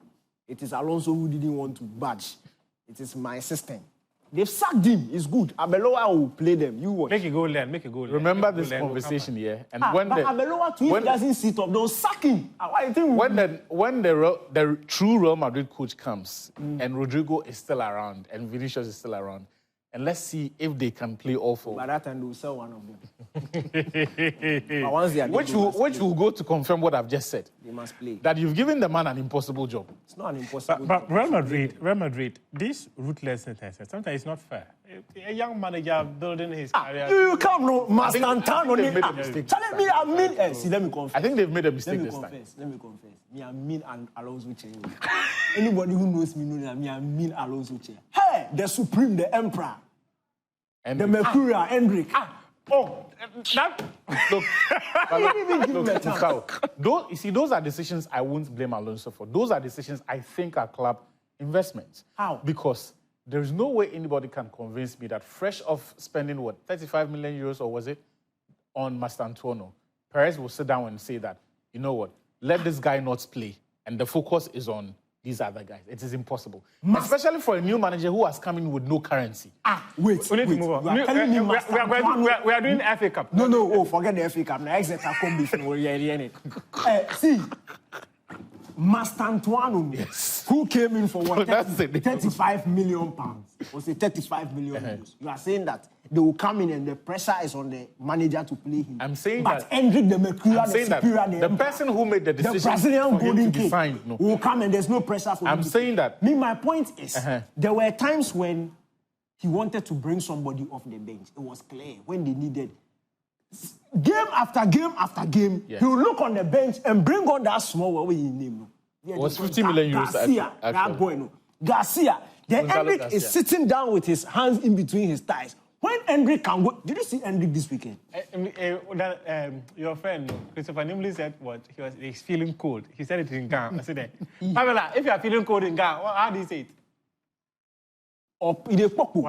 It is Alonso who didn't want to budge. It is my system. They've sacked him. It's good. Abeloa will play them. You watch. Make it go land. Remember this conversation here. And but Abeloa, if he doesn't sit up, they'll sack him. When the true Real Madrid coach comes and Rodrigo is still around and Vinicius is still around, and let's see if they can play all four. By that time, they will sell one of them. But once they are which will go to confirm what I've just said. They must play. That you've given the man an impossible job. It's not an impossible job. But Real Madrid, this ruthlessness, sometimes it's not fair. A young manager building his career. You come, no, Master Antano. Let me confess. I think they've made a mistake this time. Let me confess. Me, I mean Alonso chair. Anybody who knows me knows that me, I mean Alonso chair. Hey, the Supreme, the Emperor, the Mercurial, Hendrik. You see, those are decisions I won't blame Alonso for. Those are decisions I think are club investments. How? Because there is no way anybody can convince me that fresh off spending, 35 million euros, or was it, on Mastantuono, Perez will sit down and say that, you know what, let this guy not play, and the focus is on these other guys. It is impossible. Especially for a new manager who has come in with no currency. Wait. We need to move on. We are doing FA Cup. No, forget the FA Cup. Now, Exeter come before see, Mastantuono, who came in for what? 35 million pounds. Or say 35 million euros. You are saying that they will come in and the pressure is on the manager to play him. I'm saying but Hendrik, the Mercurial, the Superior, the person who made the decision, the Brazilian Golden King, signed, will come and there's no pressure for him. I'm saying that. My point is, there were times when he wanted to bring somebody off the bench. It was clear when they needed. Game after game after game, he will look on the bench and bring on that small what we name. It was 50 million euros. Garcia, that boy, no. Garcia. Then Hendrik is sitting down with his hands in between his thighs. When Hendrik can go, did you see Hendrik this weekend? Your friend, Christopher Nimley, said what? He's feeling cold. He said it in Ghana. I said, Pamela, if you are feeling cold in Ghana, how do you say it? Il est poku.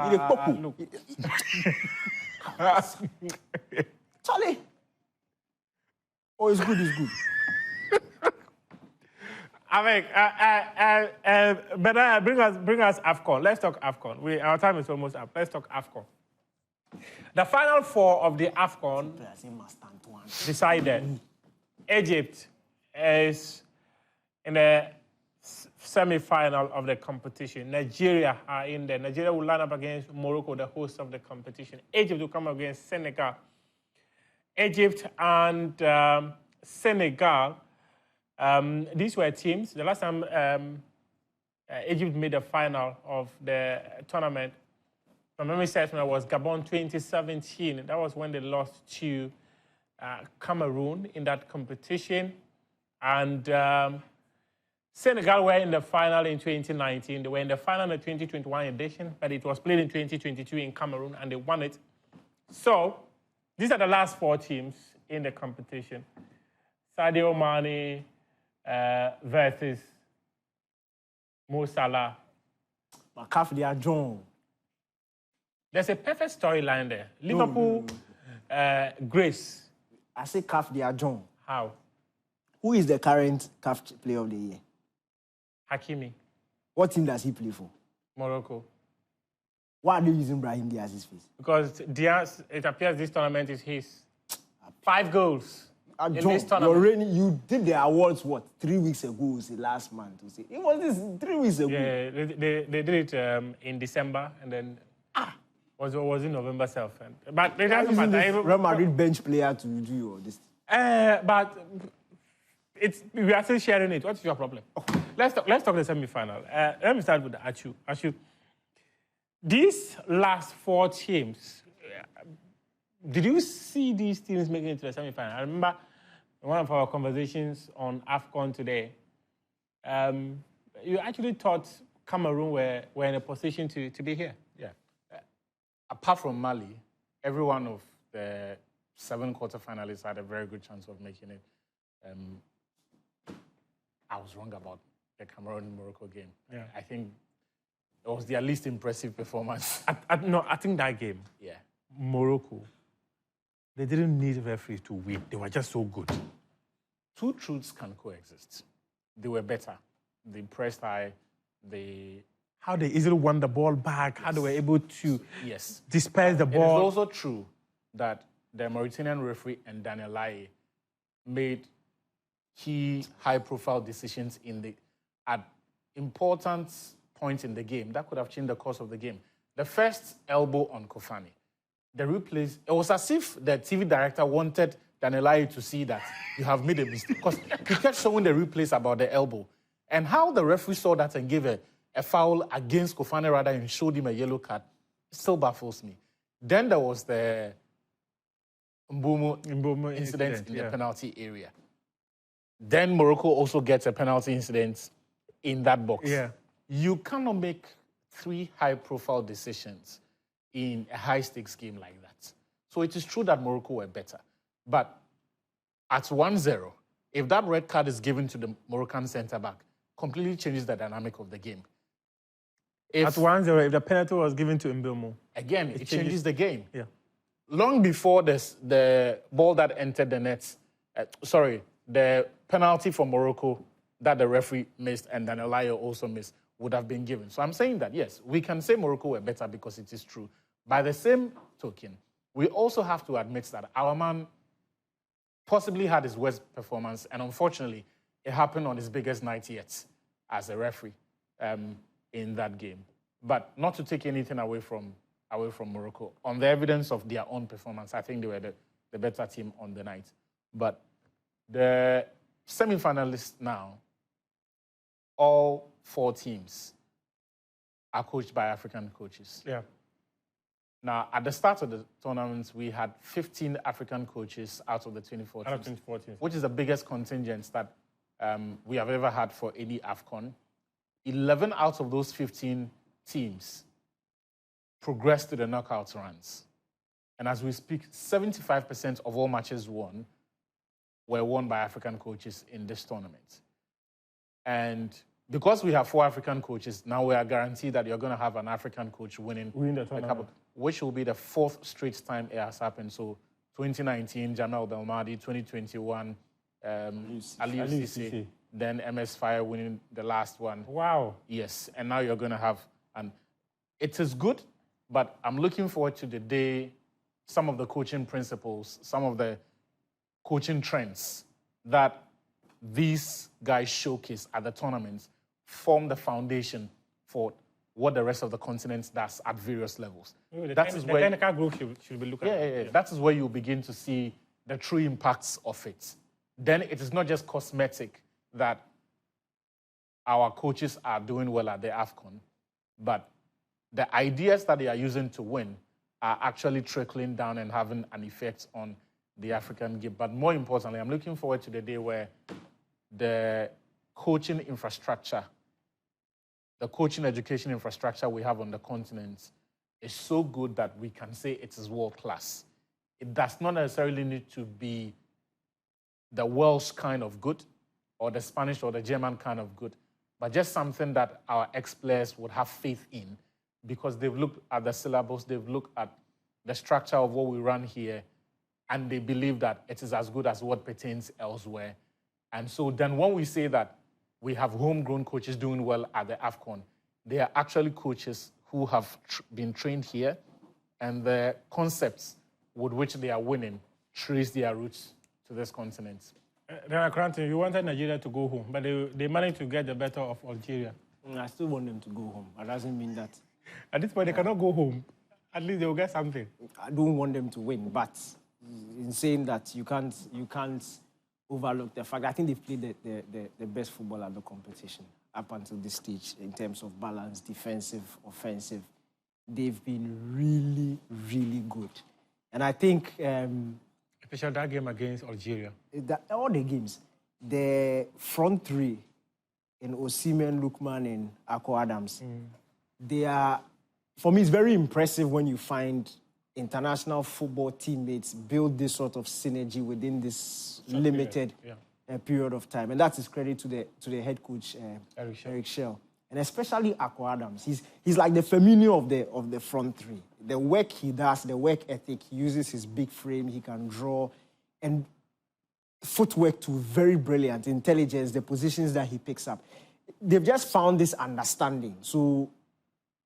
Charlie. Oh, it's good. I mean, but bring us AFCON. Let's talk AFCON. Our time is almost up. Let's talk AFCON. The final four of the AFCON decided. Egypt is in the semi-final of the competition. Nigeria are in there. Nigeria will line up against Morocco, the host of the competition. Egypt will come against Senegal. Egypt and Senegal, these were teams. The last time Egypt made the final of the tournament, my memory serves me, was Gabon 2017. That was when they lost to Cameroon in that competition. And Senegal were in the final in 2019. They were in the final in the 2021 edition, but it was played in 2022 in Cameroon, and they won it. So these are the last four teams in the competition. Sadio Mane versus Mo Salah. There's a perfect storyline there. Liverpool, Grace. I say CAF they are John. How? Who is the current CAF player of the year? Hakimi. What team does he play for? Morocco. Why are they using Brahim Diaz's face? Because Diaz, it appears this tournament is his. 5 goals in John, this tournament. You did the awards, 3 weeks ago, last month? It was this 3 weeks ago. Yeah, they did it in December, and then was in November self. But they doesn't matter. Real Madrid bench player to do all this. But we are still sharing it. What's your problem? Let's talk the semi-final. Let me start with Achu. Achu, these last 4 teams, did you see these teams making it to the semi-final? I remember in one of our conversations on AFCON today, you actually thought Cameroon were in a position to be here. Yeah. Apart from Mali, every one of the 7 quarterfinalists had a very good chance of making it. I was wrong about the Cameroon-Morocco game. Yeah. I think it was their least impressive performance. I think that game, Yeah. Morocco, they didn't need referees to win. They were just so good. 2 truths can coexist. They were better. They pressed high. How they easily won the ball back, how they were able to disperse the ball. It is also true that the Mauritanian referee and Daniel Lai made key high-profile decisions at important points in the game that could have changed the course of the game. The first elbow on Kofani, the replays, it was as if the TV director wanted Daniel Lai to see that you have made a mistake, because he kept showing the replays about the elbow. And how the referee saw that and gave a foul against Kofani rather and showed him a yellow card still baffles me. Then there was the Mbumo incident in the penalty area. Then Morocco also gets a penalty incident in that box. Yeah. You cannot make 3 high-profile decisions in a high-stakes game like that. So it is true that Morocco were better. But at 1-0, if that red card is given to the Moroccan centre-back, completely changes the dynamic of the game. At 1-0, if the penalty was given to Mbumo, again, it changes the game. Yeah. Long before the ball that entered the net, the penalty for Morocco that the referee missed and Daniel Lai also missed would have been given. So I'm saying that, yes, we can say Morocco were better because it is true. By the same token, we also have to admit that our man possibly had his worst performance, and unfortunately, it happened on his biggest night yet as a referee in that game. But not to take anything away from Morocco. On the evidence of their own performance, I think they were the better team on the night. But the semi-finalists now, all 4 teams are coached by African coaches. Yeah. Now, at the start of the tournament, we had 15 African coaches out of the 24 teams, which is the biggest contingent that we have ever had for any AFCON. 11 out of those 15 teams progressed to the knockout rounds. And as we speak, 75% of all matches won were won by African coaches in this tournament. And because we have 4 African coaches, now we are guaranteed that you're going to have an African coach winning the tournament, which will be the 4th straight time it has happened. So 2019, Jamel Belmadi, 2021, Aliou Cisse, then MS Fire winning the last one. Wow. Yes, and now you're going to have, and it is good, but I'm looking forward to the day some of the coaching principles, some of the coaching trends that these guys showcase at the tournaments form the foundation for what the rest of the continent does at various levels. The that is where technical group should be looking at. Yeah. That is where you begin to see the true impacts of it. Then it is not just cosmetic that our coaches are doing well at the AFCON, but the ideas that they are using to win are actually trickling down and having an effect on the African game. But more importantly, I'm looking forward to the day where the coaching infrastructure, the coaching education infrastructure we have on the continent is so good that we can say it is world-class. It does not necessarily need to be the Welsh kind of good or the Spanish or the German kind of good, but just something that our ex-players would have faith in because they've looked at the syllabus, they've looked at the structure of what we run here, and they believe that it is as good as what pertains elsewhere. And so then when we say that we have homegrown coaches doing well at the AFCON, they are actually coaches who have been trained here, and the concepts with which they are winning trace their roots to this continent. Granted, you wanted Nigeria to go home, but they managed to get the better of Algeria. I still want them to go home. That doesn't mean that. At this point, they cannot go home. At least they will get something. I don't want them to win, but in saying that, you can't overlook the fact. I think they've played the best football at the competition up until this stage in terms of balance, defensive, offensive. They've been really, really good. And I think... especially that game against Algeria. All the games, the front three in Osimhen, Lookman, and Ako Adams, they are, for me, it's very impressive when you find international football teammates build this sort of synergy within this limited period of time. And that's his credit to the head coach, Eric Schell. And especially Ako Adams. He's like the Firmino of the front three. The work he does, the work ethic, he uses his big frame, he can draw, and footwork too, very brilliant, intelligence, the positions that he picks up. They've just found this understanding. So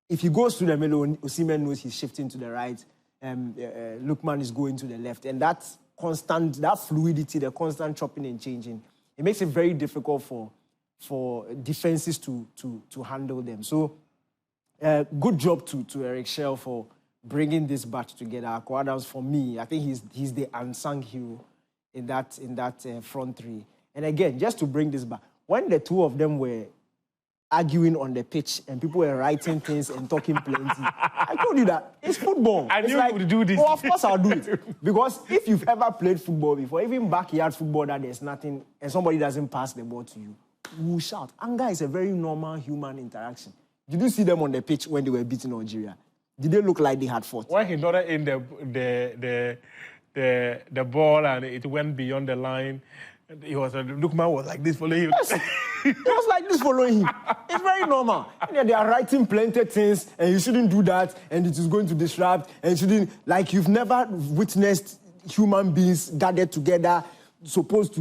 if he goes to the middle, Osimhen knows he's shifting to the right, Lookman is going to the left, and that fluidity, the constant chopping and changing, it makes it very difficult for defenses to handle them. So, good job to Eric Schell for bringing this batch together. Ako Adams, for me, I think he's the unsung hero in that front three. And again, just to bring this back, when the two of them were arguing on the pitch and people were writing things and talking plenty, I told you that it's football. I knew you would do this. Oh, of course I'll do it. Because if you've ever played football before, even backyard football that there's nothing and somebody doesn't pass the ball to you, you shout. Anger is a very normal human interaction. Did you see them on the pitch when they were beating Algeria? Did they look like they had fought? When he nodded in the ball and it went beyond the line, Lookman was like this following him. Yes. He was like this following him. It's very normal. And they are writing plenty of things, and you shouldn't do that, and it is going to disrupt, and you shouldn't, like you've never witnessed human beings gathered together, supposed to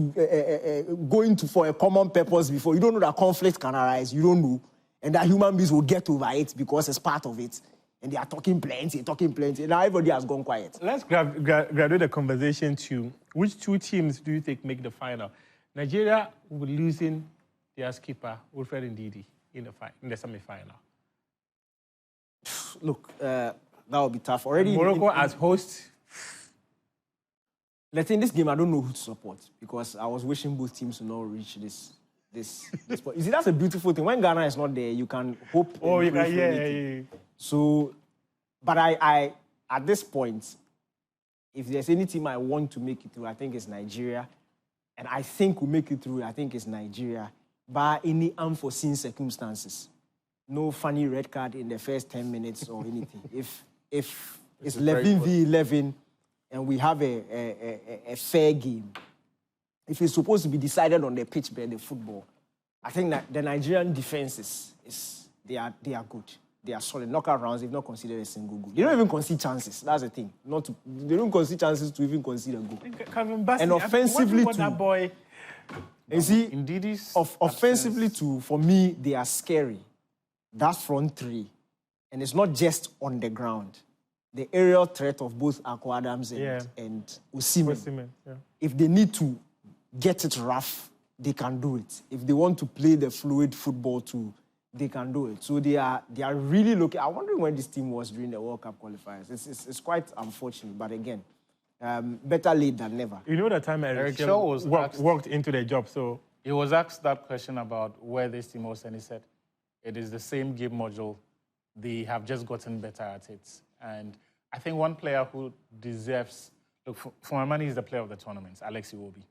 going for a common purpose before. You don't know that conflict can arise. You don't know. And that human beings will get over it because it's part of it. And they are talking plenty. Now everybody has gone quiet. Let's graduate the conversation to which two teams do you think make the final? Nigeria will be losing their skipper, Wilfred Ndidi, in the semi-final. Look, that will be tough. Already Morocco as host. Let's say in this game, I don't know who to support because I was wishing both teams to not reach this point. You see, that's a beautiful thing. When Ghana is not there, you can hope. Oh, you can, yeah. So, but I at this point, if there's any team I want to make it through, I think it's Nigeria. And I think we'll make it through, I think it's Nigeria. By any unforeseen circumstances. No funny red card in the first 10 minutes or anything. If it's 11v11 and we have a fair game, if it's supposed to be decided on the pitch by the football, I think that the Nigerian defense they are good. They are solid. Knockout rounds, they've not conceded a single goal. They don't even concede chances. That's the thing. They don't concede chances to even concede a goal. And offensively, that boy You see, Ndidi's offensively absence- too, for me, they are scary. That front three. And it's not just on the ground. The aerial threat of both Akwa Adams and Osimhen. Osimhen, yeah. If they need to get it rough, they can do it. If they want to play the fluid football too, they can do it. So they are really looking. I'm wondering when this team was during the World Cup qualifiers. It's quite unfortunate, but again, better late than never. You know the time Eric Shaw Shaw was walked into the job, so He was asked that question about where this team was, and he said, it is the same game module. They have just gotten better at it. And I think one player who deserves, look, for my money, is the player of the tournament, Alex Iwobi.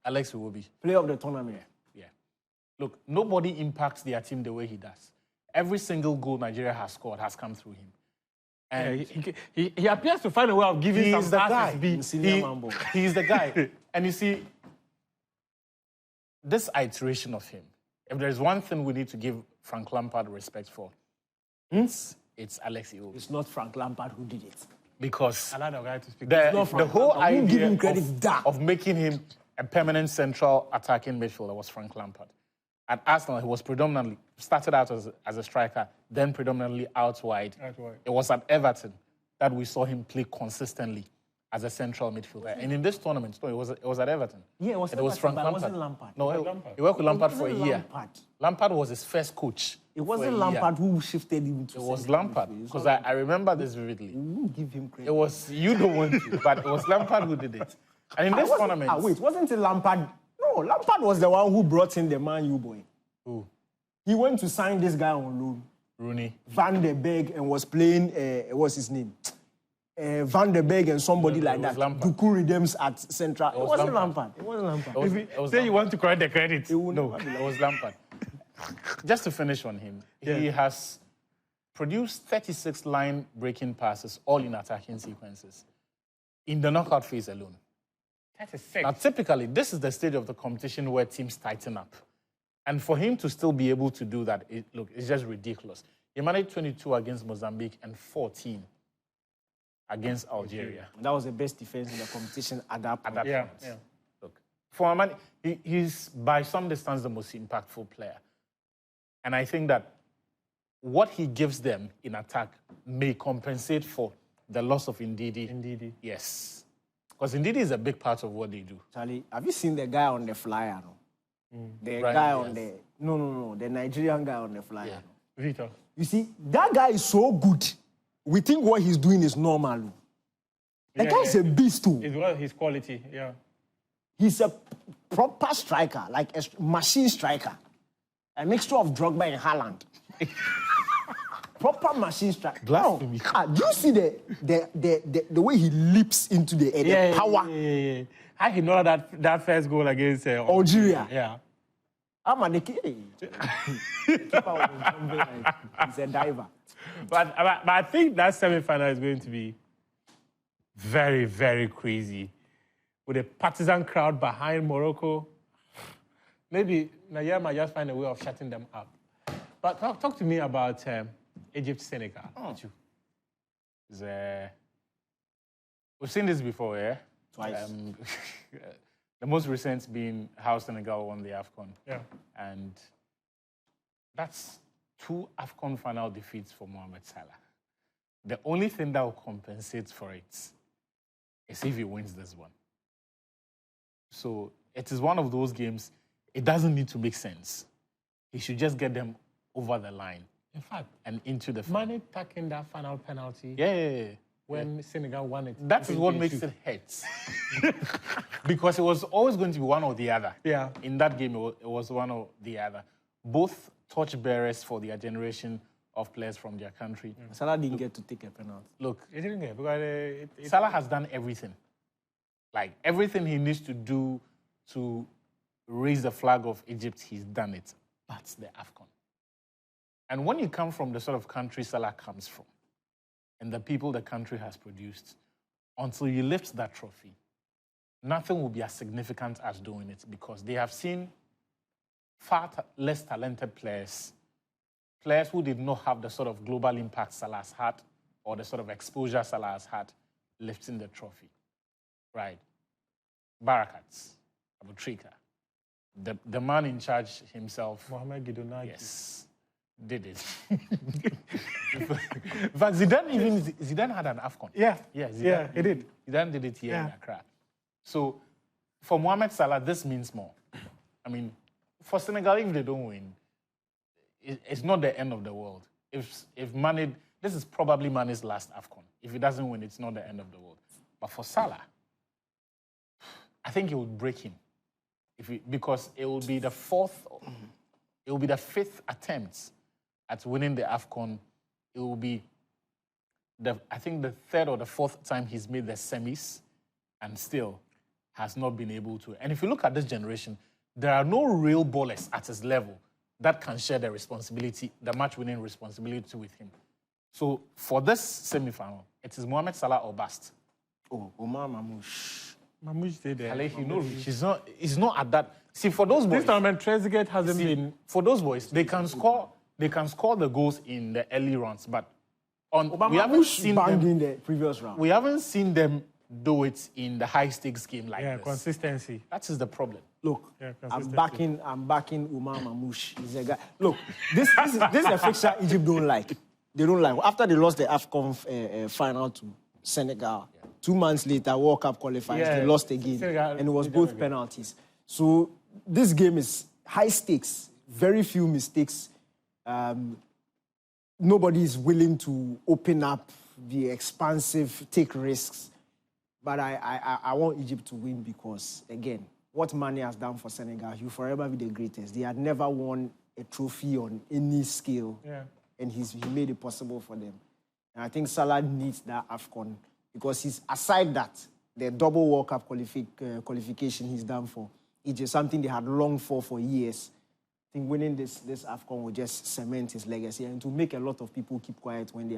Alex Iwobi. Player of the tournament. Yeah. Look, nobody impacts their team the way he does. Every single goal Nigeria has scored has come through him. And he appears to find a way of giving some the passes. guy. He's the guy. And you see, this iteration of him, if there's one thing we need to give Frank Lampard respect for, it's Alex Iwobi. It's not Frank Lampard who did it. Because Allow the guy to speak. the whole Lampard. Who give idea him credit of making him a permanent central attacking midfielder was Frank Lampard. At Arsenal, he was predominantly, started out as a striker, then predominantly out wide. It was at Everton that we saw him play consistently as a central midfielder. And in this tournament, no, it was at Everton. Yeah, it was Frank Everton, but it Lampard. wasn't Lampard. No, Lampard. he worked with Lampard It for a wasn't year. Lampard. Lampard was his first coach. It wasn't Lampard who shifted him to It was central Lampard, midfield. because I remember this vividly. Who give him credit? It was, you don't want to, but it was Lampard who did it. And in this tournament... wait, wasn't it Lampard? No, Lampard was the one who brought in the Man U boy. Who? He went to sign this guy on loan, Rooney. Van der Beek, and was playing, what's his name? Van der Beek and somebody like that. Lampard. Duku Redeems at Central. It wasn't Lampard. Lampard. It wasn't Lampard. It was Say Lampard. you want to correct the credit. No, it was Lampard. Just to finish on him, he has produced 36 line-breaking passes, all in attacking sequences, in the knockout phase alone. 36. Now, typically, this is the stage of the competition where teams tighten up. And for him to still be able to do that, it's just ridiculous. He managed 22 against Mozambique and 14 against Algeria. That was the best defense in the competition at that point. Yeah. Look, for my money, he's by some distance the most impactful player. And I think that what he gives them in attack may compensate for the loss of Ndidi. Ndidi. Yes. Because Ndidi is a big part of what they do. Charlie, have you seen the guy on the flyer? No? The Right, guy yes. on the... No. The Nigerian guy on the flyer. Yeah. No? Vito. You see, that guy is so good. We think what he's doing is normal. The guy is a beast too. It's well his quality, yeah. He's a proper striker, like a machine striker. A mixture of Drogba and Haaland. Proper machine striker. Blasphemy. Do you see the way he leaps into the air, the power? Yeah. How he know that first goal against Algeria. Yeah. I'm a He's a diver. But I think that semi-final is going to be very, very crazy. With a partisan crowd behind Morocco. Maybe Nigeria might just find a way of shutting them up. But talk to me about Egypt-Senegal. We've seen this before, yeah? Twice. The most recent being how Senegal won the AFCON. Yeah. And that's 2 AFCON final defeats for Mohamed Salah. The only thing that will compensate for it is if he wins this one. So it is one of those games, it doesn't need to make sense. He should just get them over the line. In fact, and into the final. Mane taking that final penalty when Senegal won it. That is what makes it hurt. Because it was always going to be one or the other. Yeah. In that game, it was one or the other. Both torchbearers for their generation of players from their country. Salah didn't get to take a penalty. Look, He didn't get because Salah has done everything. Like, everything he needs to do to raise the flag of Egypt, he's done it. But the AFCON. And when you come from the sort of country Salah comes from, and the people the country has produced, until you lift that trophy, nothing will be as significant as doing it, because they have seen far less talented players who did not have the sort of global impact Salah's had or the sort of exposure Salah has had lifting the trophy. Right. Barakats. Abutrika. The man in charge himself. Mohamed Gidonagi. Yes, did it. But Zidane had an AFCON. Yeah, Zidane, he did. Zidane did it here in Accra. So for Mohamed Salah, this means more. I mean, for Senegal, if they don't win, it's not the end of the world. If Mane, this is probably Mane's last AFCON. If he doesn't win, it's not the end of the world. But for Salah, I think it would break him. Because it will be the fifth attempt at winning the AFCON. It will be, I think, the third or the fourth time he's made the semis and still has not been able to. And if you look at this generation, there are no real ballers at his level that can share the responsibility, the match-winning responsibility with him. So for this semi-final, it is Mohamed Salah or bust. Oh, Omar Mamouche. Mamouche did that. He's not at that. See, for those boys, this tournament, Trezeguet hasn't been. For those boys, they can score the goals in the early rounds, but we haven't seen them in the previous round. We haven't seen them do it in the high stakes game like this. Consistency. That is the problem. Look, I'm backing Umar Mamouche. He's a guy. Look, this is a fixture Egypt don't like. They don't like. After they lost the AFCON final to Senegal, 2 months later, World Cup qualifiers, they lost again, and it was both penalties. So this game is high stakes, very few mistakes. Nobody is willing to open up, be expansive, take risks. But I want Egypt to win because, again, what Mane has done for Senegal, he'll forever be the greatest. They had never won a trophy on any scale, and he made it possible for them. And I think Salah needs that AFCON because he's, aside that, the double World Cup qualification he's done for Egypt, something they had longed for years. I think winning this AFCON will just cement his legacy and to make a lot of people keep quiet when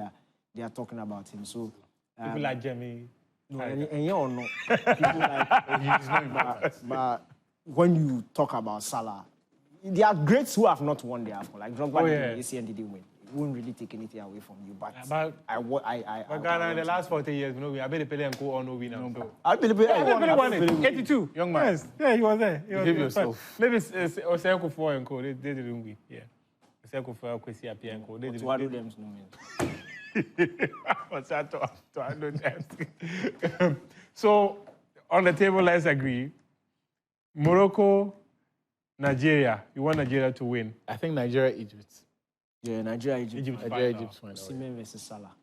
they are talking about him. So people like Jamie. No, and you all know. People like, but when you talk about Salah, there are greats who have not won the AFCON. Like Drogba didn't win. It won't really take anything away from you. But Ghana in the last 40 years, I bet the and go on no winner. I believe it won it. 82. Young man. Yes. Yeah, he was there. Give yourself. Maybe Oseko 4 and co. They didn't win. Yeah. Oseko 4 Kwesi Appiah and co. They didn't win. Them no win. So on the table, let's agree. Morocco, Nigeria. You want Nigeria to win? I think Nigeria, Egypt. Yeah, Nigeria, Egypt. Nigeria, Egypt. Osimhen versus Salah.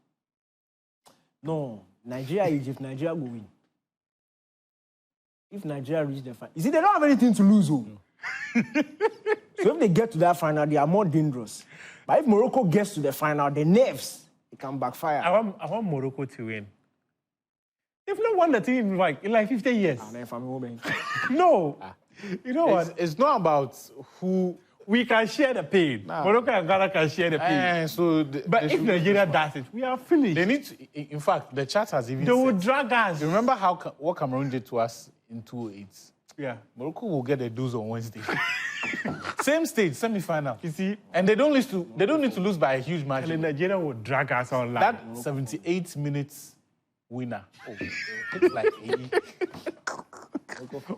No, Nigeria, Egypt. Nigeria will win. If Nigeria reach the final, you see, they don't have anything to lose. No. So if they get to that final, they are more dangerous. But if Morocco gets to the final, the nerves, it can backfire. I want Morocco to win. They've not won the team in like 50 years. No. You know what? It's not about who. We can share the pain. Morocco and Ghana can share the pain. But if Nigeria does it, we are finished. They need to, in fact, the chat has even They will drag us. You remember what Cameroon did to us in 2008? Yeah. Morocco will get the dues on Wednesday. Same stage, semi-final. You see? And they don't need to lose by a huge margin. And Nigeria will drag us online. That 78 minutes winner. Oh, it's like a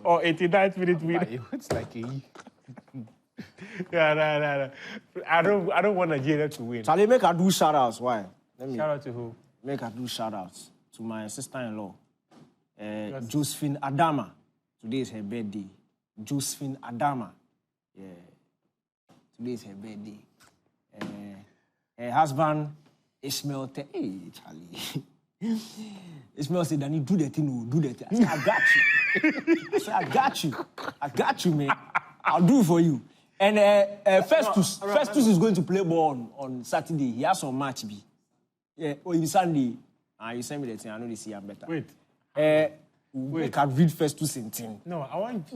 or 89th minute winner. It's like a Yeah. I don't want Nigeria to win. Charlie, make her do shout-outs. Why? Shout out to who? Make her do shout-outs to my sister-in-law, Josephine Adama. Today is her birthday. Josephine Adama. Yeah. Today is her birthday. Her husband, Ishmael, hey, Charlie. Ishmael said, Danny, do the thing, do the thing. I said, I got you. I said, I got you, man. I'll do it for you. And Festus is going to play ball on Saturday. He has some match B. Yeah, or if Sunday. You send me the thing, I know they see I'm better. Wait. We can read Festus in thing. No, I want to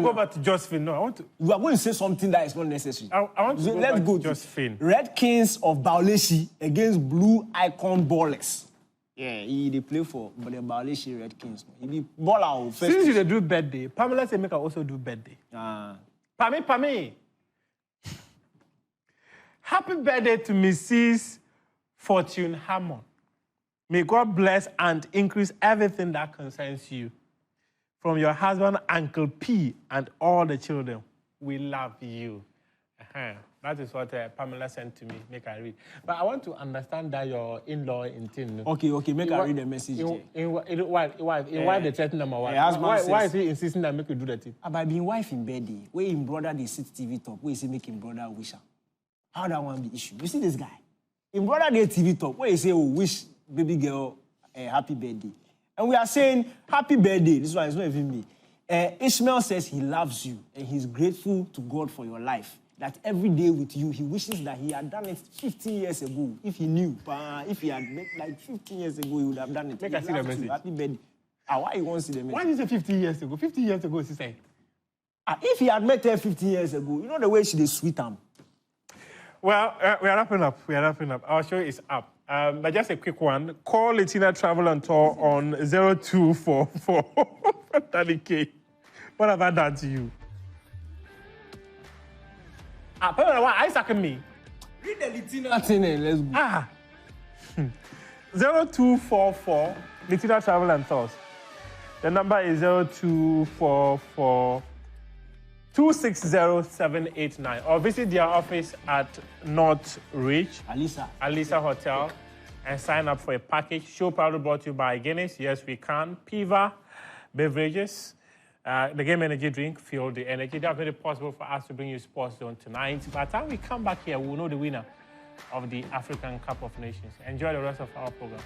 go back to Josephine. No, You are going to say something that is not necessary. I want to go back to Josephine. Red Kings of Bauleshi against Blue Icon Ballers. Yeah, they play for the Bauleshi Red Kings. He be baller. Since you do birthday, Pamela said make her also do birthday. Pami. Happy birthday to Mrs. Fortune Hammond. May God bless and increase everything that concerns you. from your husband, Uncle P, and all the children. We love you. That is what Pamela sent to me. Make I read. But I want to understand that your in-law in Tin. Okay. Make I read the message. Why the threat number one? Why is he insisting that make you do that thing? About being wife in bed, where him brother they sit TV top, where he say make him brother wish her. How that one be issue? You see this guy? Him brother they TV top, where he say wish baby girl a happy birthday. And we are saying happy birthday. This one is not even me. Ishmael says he loves you and he's grateful to God for your life. That every day with you, he wishes that he had done it 15 years ago. If he knew, if he had met like 15 years ago, he would have done it. Make I see the message. Happy birthday. Why you want to see the message? Why did you say 15 years ago? 15 years ago, she said. If he had met her 15 years ago, you know the way she did sweet him. Well, we are wrapping up. Our show is up. But just a quick one. Call Latina Travel and Tour on 0244 30K. What have I done to you? Why are you sucking me? Read the Latina thing and let's go. 0244 Latina Travel and Tours. The number is 0244 260-789. Or visit their office at North Ridge, Alisa Hotel, and sign up for a package. Show proudly brought to you by Guinness. Yes, we can. Piva Beverages. The Game Energy Drink, Fuel the Energy. That made it possible for us to bring you Sports Zone tonight. By the time we come back here, we'll know the winner of the African Cup of Nations. Enjoy the rest of our program.